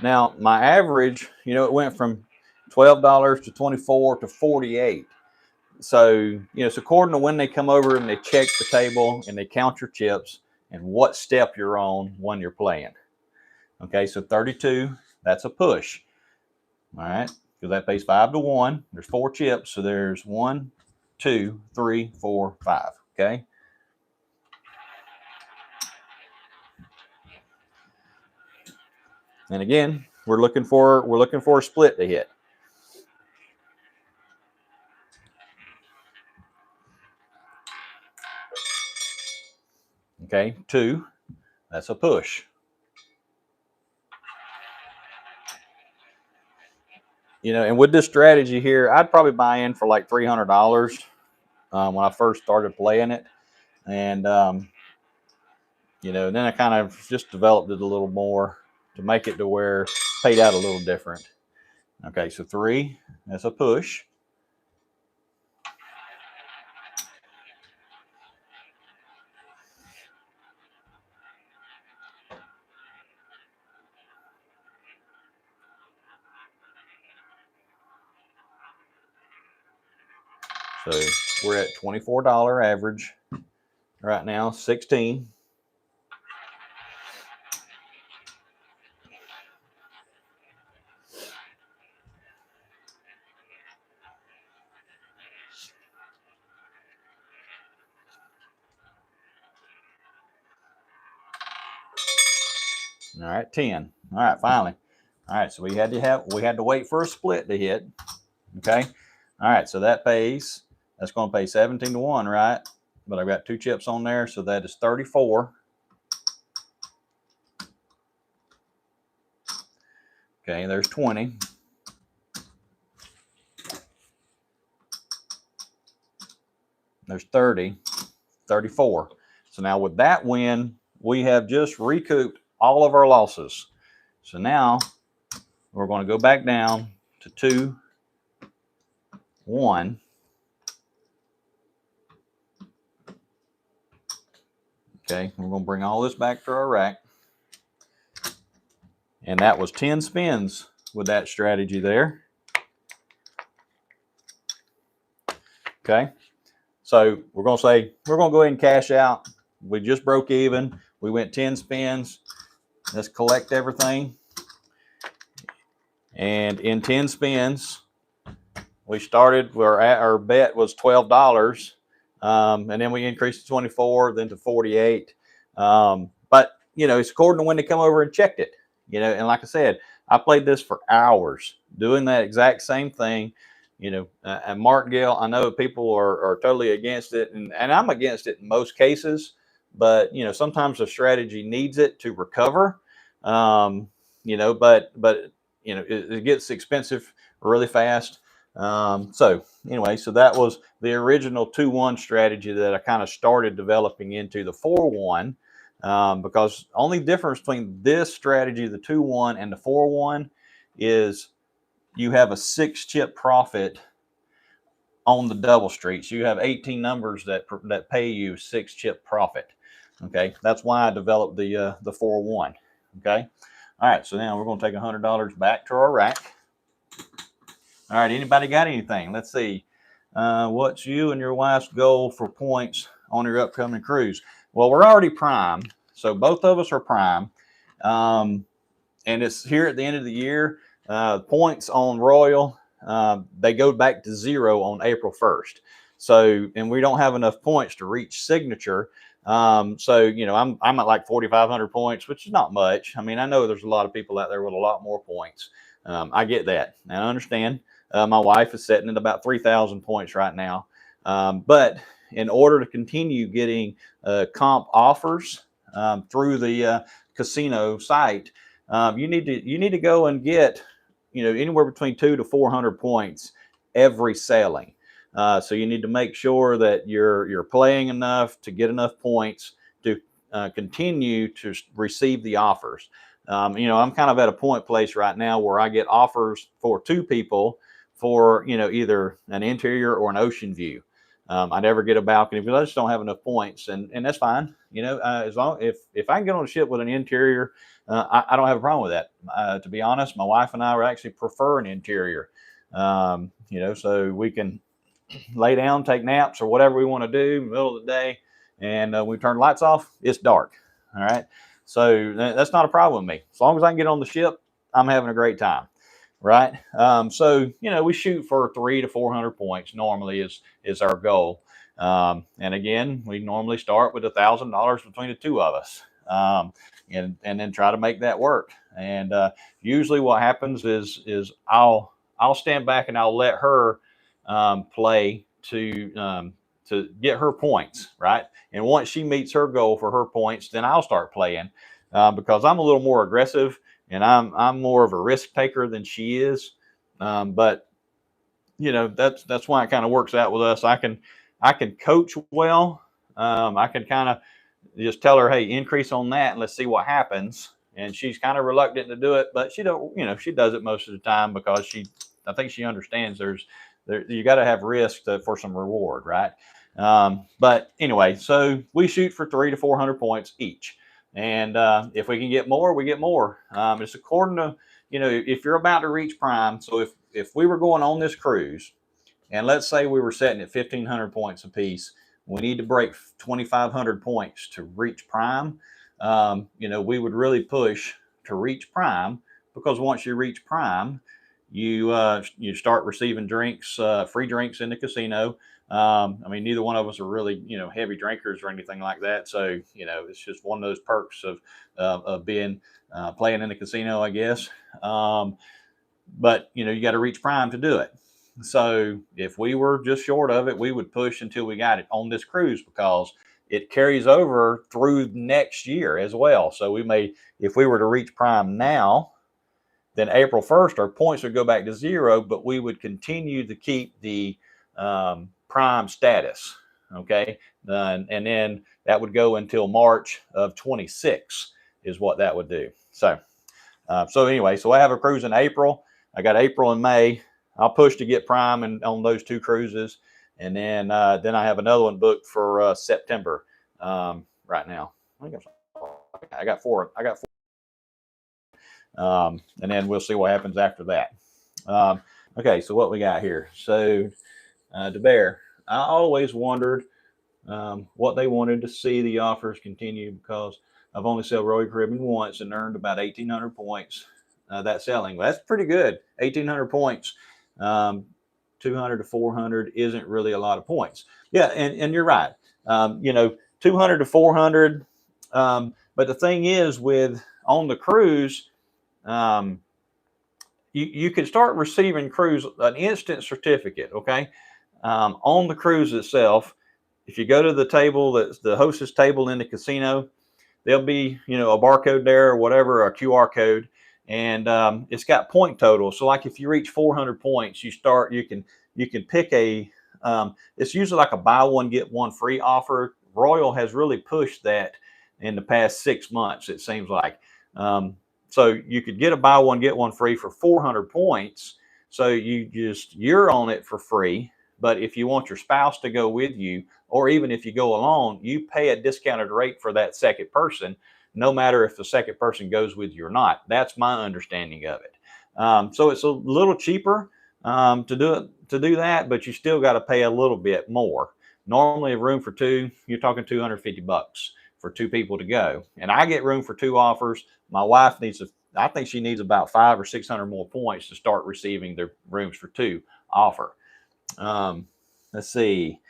Now my average, you know, it went from $12 to $24 to $48. So, you know, it's according to when they come over and they check the table and they count your chips and what step you're on when you're playing. Okay, so 32, that's a push. All right, because that pays 5 to 1. There's 4 chips, so there's 1, 2, 3, 4, 5. Okay. And again, we're looking for a split to hit. Okay, 2, that's a push. You know, and with this strategy here, I'd probably buy in for like $300 when I first started playing it. And, you know, then I kind of just developed it a little more to make it to where it paid out a little different. Okay, so 3, that's a push. So we're at $24 average right now, 16. All right, 10. All right, finally. All right, so we had to wait for a split to hit. Okay. All right, so that's going to pay 17 to 1, right? But I've got 2 chips on there, so that is 34. Okay, there's 20. There's 30, 34. So now with that win, we have just recouped all of our losses. So now we're going to go back down to 2, 1. Okay, we're going to bring all this back to our rack. And that was 10 spins with that strategy there. Okay, so we're going to say, we're going to go ahead and cash out. We just broke even. We went 10 spins. Let's collect everything. And in 10 spins, we started where our bet was $12. And then we increased to 24, then to 48. But, you know, it's according to when they come over and checked it. You know, and like I said, I played this for hours doing that exact same thing. You know, and martingale, I know people are totally against it, and I'm against it in most cases. But, you know, sometimes the strategy needs it to recover. You know, but you know, it gets expensive really fast. So anyway, so that was the original 2-1 strategy that I kind of started developing into the 4-1. Because only difference between this strategy, the 2-1 and the 4-1, is you have a 6-chip profit on the double streets. You have 18 numbers that pay you 6-chip profit. Okay, that's why I developed the 4-1. Okay, all right. So now we're going to take $100 back to our rack. All right, anybody got anything? Let's see. What's you and your wife's goal for points on your upcoming cruise? Well, we're already prime, so both of us are prime. And it's here at the end of the year. Points on Royal, they go back to 0 on April 1st. So, and we don't have enough points to reach signature. So, you know, I'm at like 4,500 points, which is not much. I mean, I know there's a lot of people out there with a lot more points. I get that, and I understand. My wife is sitting at about 3,000 points right now. But in order to continue getting comp offers through the casino site, you need to go and get anywhere between 200 to 400 points every sailing. So you need to make sure that you're playing enough to get enough points to continue to receive the offers. I'm kind of at a place right now where I get offers for 2 people for, either an interior or an ocean view. I never get a balcony because I just don't have enough points, and that's fine. As long if I can get on a ship with an interior, I don't have a problem with that. To be honest, my wife and I would actually prefer an interior. So we can lay down, take naps, or whatever we want to do in the middle of the day, and we turn the lights off. It's dark. All right, so that's not a problem with me. As long as I can get on the ship, I'm having a great time. Right. So, we shoot for 300 to 400 points normally is our goal. And again, we normally start with $1,000 between the 2 of us, and then try to make that work. And usually what happens is I'll stand back and I'll let her play to get her points. Right. And once she meets her goal for her points, then I'll start playing because I'm a little more aggressive. And I'm more of a risk taker than she is, but that's why it kind of works out with us. I can coach well. I can kind of just tell her, hey, increase on that, and let's see what happens. And she's kind of reluctant to do it, but she does it most of the time because I think she understands you got to have risk for some reward, right? But anyway, so we shoot for 300 to 400 points each. And if we can get more, we get more. It's according to, if you're about to reach prime. So if we were going on this cruise, and let's say we were setting at 1,500 points apiece, we need to break 2,500 points to reach prime. We would really push to reach prime, because once you reach prime, you start receiving drinks, free drinks in the casino. Neither one of us are really, heavy drinkers or anything like that. So, it's just one of those perks of being playing in the casino, I guess. But, you got to reach prime to do it. So if we were just short of it, we would push until we got it on this cruise, because it carries over through next year as well. So if we were to reach prime now, then April 1st, our points would go back to 0, but we would continue to keep the prime status. Okay. And then that would go until March of 26 is what that would do. So anyway, so I have a cruise in April. I got April and May. I'll push to get prime on those 2 cruises. And then I have another one booked for September right now. I got 4. And then we'll see what happens after that. Okay, so what we got here. So DeBear, I always wondered what they wanted to see the offers continue, because I've only sailed Roulette Cruisin once and earned about 1,800 points that selling. Well, that's pretty good. 1,800 points. 200 to 400 isn't really a lot of points. Yeah, and you're right. 200 to 400. But the thing is, on the cruise, you can start receiving an instant certificate. Okay, on the cruise itself, if you go to the table, that's the hostess table in the casino, there'll be a barcode there or whatever, a QR code, and it's got point total. So like if you reach 400 points, you can pick it's usually like a buy one get one free offer. Royal has really pushed that in the past 6 months, it seems like. So you could get a buy one get one free for 400 points. So you're on it for free. But if you want your spouse to go with you, or even if you go alone, you pay a discounted rate for that second person, no matter if the second person goes with you or not. That's my understanding of it. So it's a little cheaper to do that, but you still got to pay a little bit more. Normally, a room for 2, you're talking $250 for 2 people to go, and I get room for 2 offers. My wife I think she needs about 500 or 600 more points to start receiving the rooms for 2 offer. Let's see.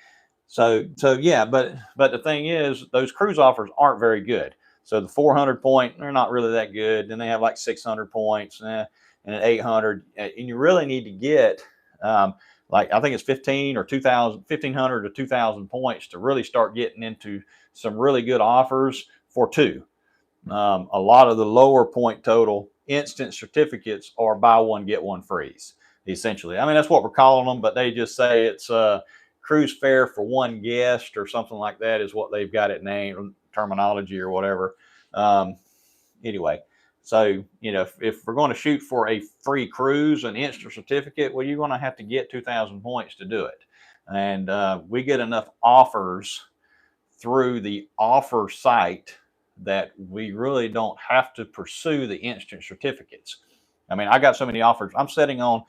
So yeah, but the thing is, those cruise offers aren't very good. So the 400 point, they're not really that good. Then they have like 600 points and 800, and you really need to get like, I think it's 1,500 to 2,000 points to really start getting into some really good offers for 2. A lot of the lower point total instant certificates are buy one, get one frees, essentially. I mean, that's what we're calling them, but they just say it's cruise fare for one guest or something like that is what they've got it named, terminology or whatever. Anyway, so, you know, if we're going to shoot for a free cruise, an instant certificate, well, you're going to have to get 2,000 points to do it. And we get enough offers through the offer site that we really don't have to pursue the instant certificates. I mean, I got so many offers. I'm sitting on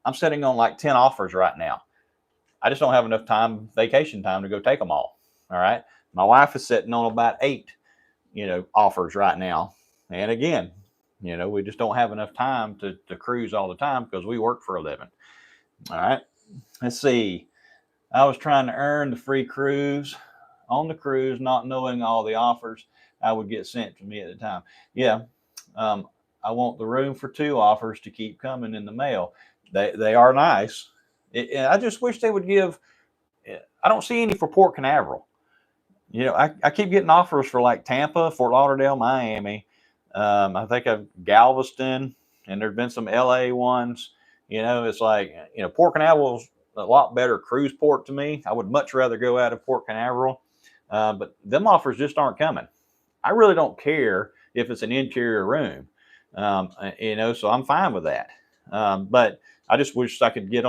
like 10 offers right now. I just don't have enough time, vacation time, to go take them all. All right. My wife is sitting on about 8, you know, offers right now. And again, you know, we just don't have enough time to cruise all the time because we work for a living. All right. Let's see. I was trying to earn the free cruise on the cruise, not knowing all the offers I would get sent to me at the time. Yeah. I want the room for 2 offers to keep coming in the mail. They are nice. I just wish they would give. I don't see any for Port Canaveral. You know, I keep getting offers for like Tampa, Fort Lauderdale, Miami. I think of Galveston, and there's been some LA ones. You know, it's like, you know, Port Canaveral's a lot better cruise port to me. I would much rather go out of Port Canaveral, but them offers just aren't coming. I really don't care if it's an interior room, you know, so I'm fine with that. But I just wish I could get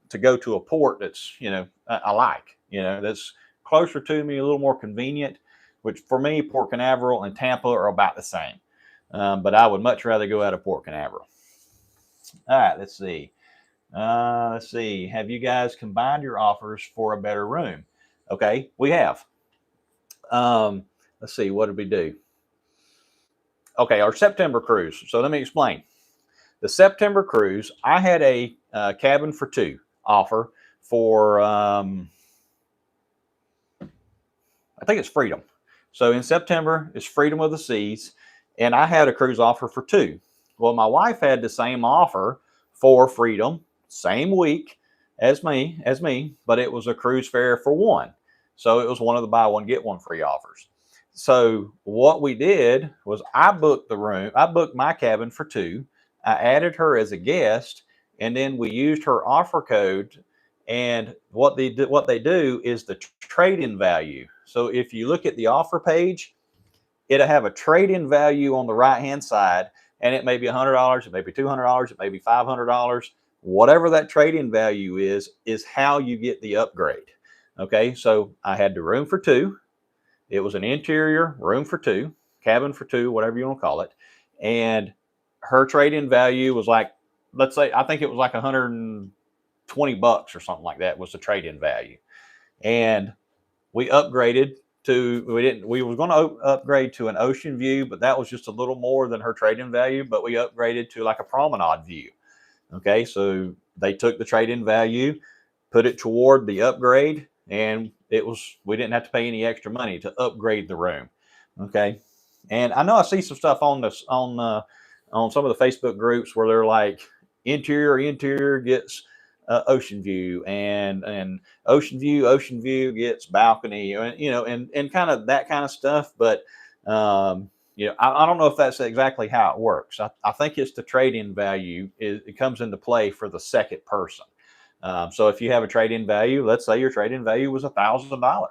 to go to a port that's, you know, I like, you know, that's closer to me, a little more convenient, which for me, Port Canaveral and Tampa are about the same. But I would much rather go out of Port Canaveral. All right, let's see. Let's see. Have you guys combined your offers for a better room? Okay, we have. Let's see. What did we do? Okay, our September cruise. So let me explain. The September cruise, I had a cabin for 2 offer for, I think it's Freedom. So in September, it's Freedom of the Seas, and I had a cruise offer for 2. Well, my wife had the same offer for Freedom, same week as me, but it was a cruise fare for 1. So it was one of the buy one, get one free offers. So what we did was I booked my cabin for 2. I added her as a guest, and then we used her offer code. And what they do is the trade-in value. So if you look at the offer page, it'll have a trade-in value on the right-hand side, and it may be $100, it may be $200, it may be $500. Whatever that trade-in value is how you get the upgrade. Okay, so I had the room for 2. It was an interior room for 2, cabin for 2, whatever you want to call it. And her trade-in value was like, let's say, I think it was like $120 or something like that was the trade-in value. And we upgraded to, we were going to upgrade to an ocean view, but that was just a little more than her trade-in value, but we upgraded to like a promenade view. Okay, so they took the trade-in value, put it toward the upgrade, and we didn't have to pay any extra money to upgrade the room. Okay, and I know I see some stuff on this on some of the Facebook groups where they're like, interior gets ocean view, and ocean view gets balcony, you know, and kind of that kind of stuff. But you know, I don't know if that's exactly how it works. I think it's the trade-in value. It comes into play for the second person. So if you have a trade-in value, let's say your trade-in value was $1,000,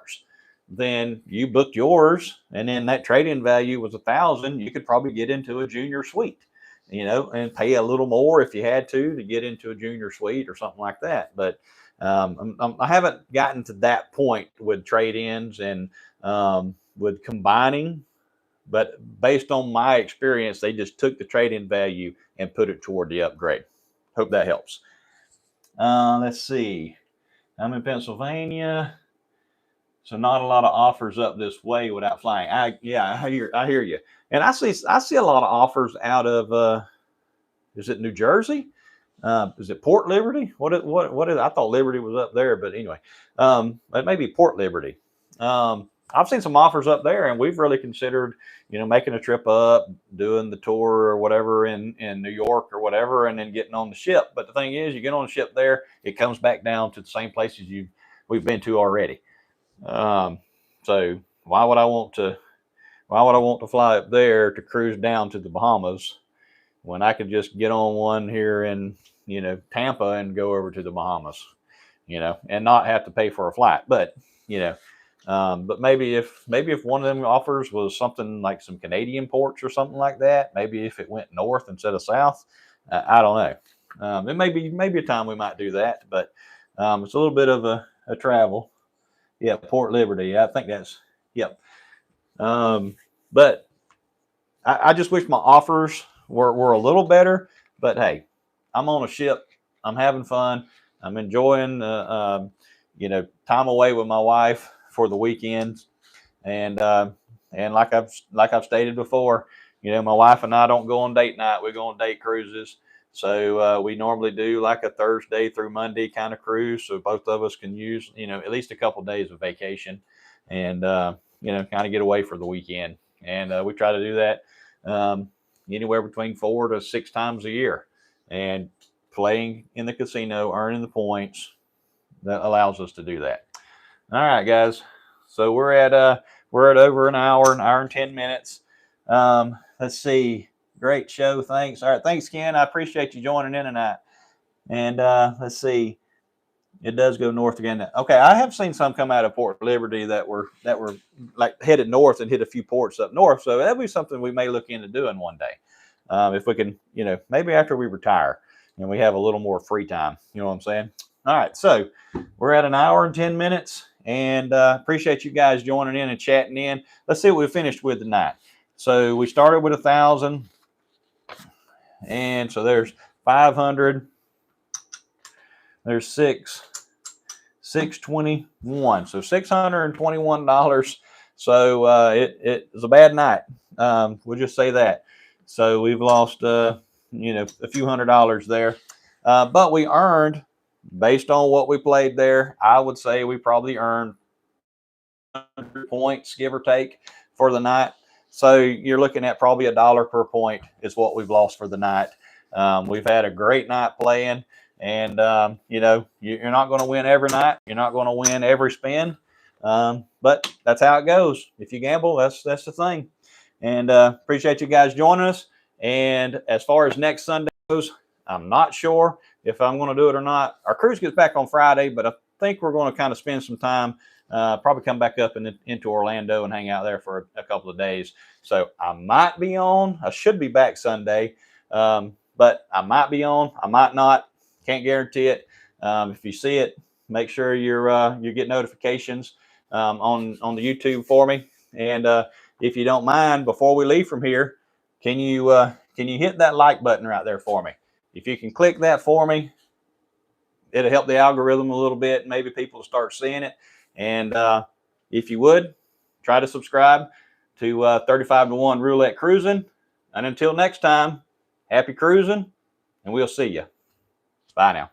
then you booked yours, and then that trade-in value was $1,000. You could probably get into a junior suite, you know, and pay a little more if you had to get into a junior suite or something like that. But I haven't gotten to that point with trade-ins and with combining. But based on my experience, they just took the trade-in value and put it toward the upgrade. Hope that helps. Let's see. I'm in Pennsylvania, so not a lot of offers up this way without flying. I hear you. And I see a lot of offers out of is it New Jersey? Is it Port Liberty? What is I thought Liberty was up there, but anyway, it may be Port Liberty. I've seen some offers up there, and we've really considered, you know, making a trip up, doing the tour or whatever in New York or whatever, and then getting on the ship. But the thing is, you get on the ship there, it comes back down to the same places we've been to already. So why would I want to fly up there to cruise down to the Bahamas when I could just get on one here in, you know, Tampa and go over to the Bahamas, you know, and not have to pay for a flight. But, you know, but maybe if one of them offers was something like some Canadian ports or something like that, maybe if it went north instead of south, I don't know. It may be a time we might do that, but it's a little bit of a travel. Yeah, Port Liberty. I think that's, yep. But I just wish my offers were a little better. But hey, I'm on a ship. I'm having fun. I'm enjoying you know, time away with my wife for the weekends. And like I've stated before, you know, my wife and I don't go on date night. We go on date cruises. So we normally do like a Thursday through Monday kind of cruise, so both of us can use, you know, at least a couple of days of vacation, and you know, kind of get away for the weekend. And we try to do that anywhere between 4 to 6 times a year, and playing in the casino, earning the points, that allows us to do that. All right, guys. So we're at over an hour and 10 minutes. Let's see. Great show. Thanks. All right. Thanks, Ken. I appreciate you joining in tonight. And let's see. It does go north again. Okay, I have seen some come out of Port Liberty that were like headed north and hit a few ports up north. So that'd be something we may look into doing one day, if we can. You know, maybe after we retire and we have a little more free time. You know what I'm saying? All right. So we're at an hour and 10 minutes, and appreciate you guys joining in and chatting in. Let's see what we finished with tonight. So we started with 1,000, and so there's 500. There's 621. So $621. So it was a bad night. We'll just say that. So we've lost you know, a few $100s there. But we earned, based on what we played there, I would say we probably earned 100 points, give or take, for the night. So you're looking at probably $1 per point is what we've lost for the night. We've had a great night playing. And, you know, you're not going to win every night. You're not going to win every spin. But that's how it goes. If you gamble, that's the thing. And appreciate you guys joining us. And as far as next Sunday goes, I'm not sure if I'm going to do it or not. Our cruise gets back on Friday, but I think we're going to kind of spend some time, probably come back up into Orlando and hang out there for a couple of days. So I might be on. I should be back Sunday. But I might be on. I might not. Can't guarantee it. If you see it, make sure you get notifications on the YouTube for me. And if you don't mind, before we leave from here, can you hit that like button right there for me? If you can click that for me, it'll help the algorithm a little bit. Maybe people will start seeing it. And if you would, try to subscribe to 35 to 1 Roulette Cruisin. And until next time, happy cruising, and we'll see you. Bye now.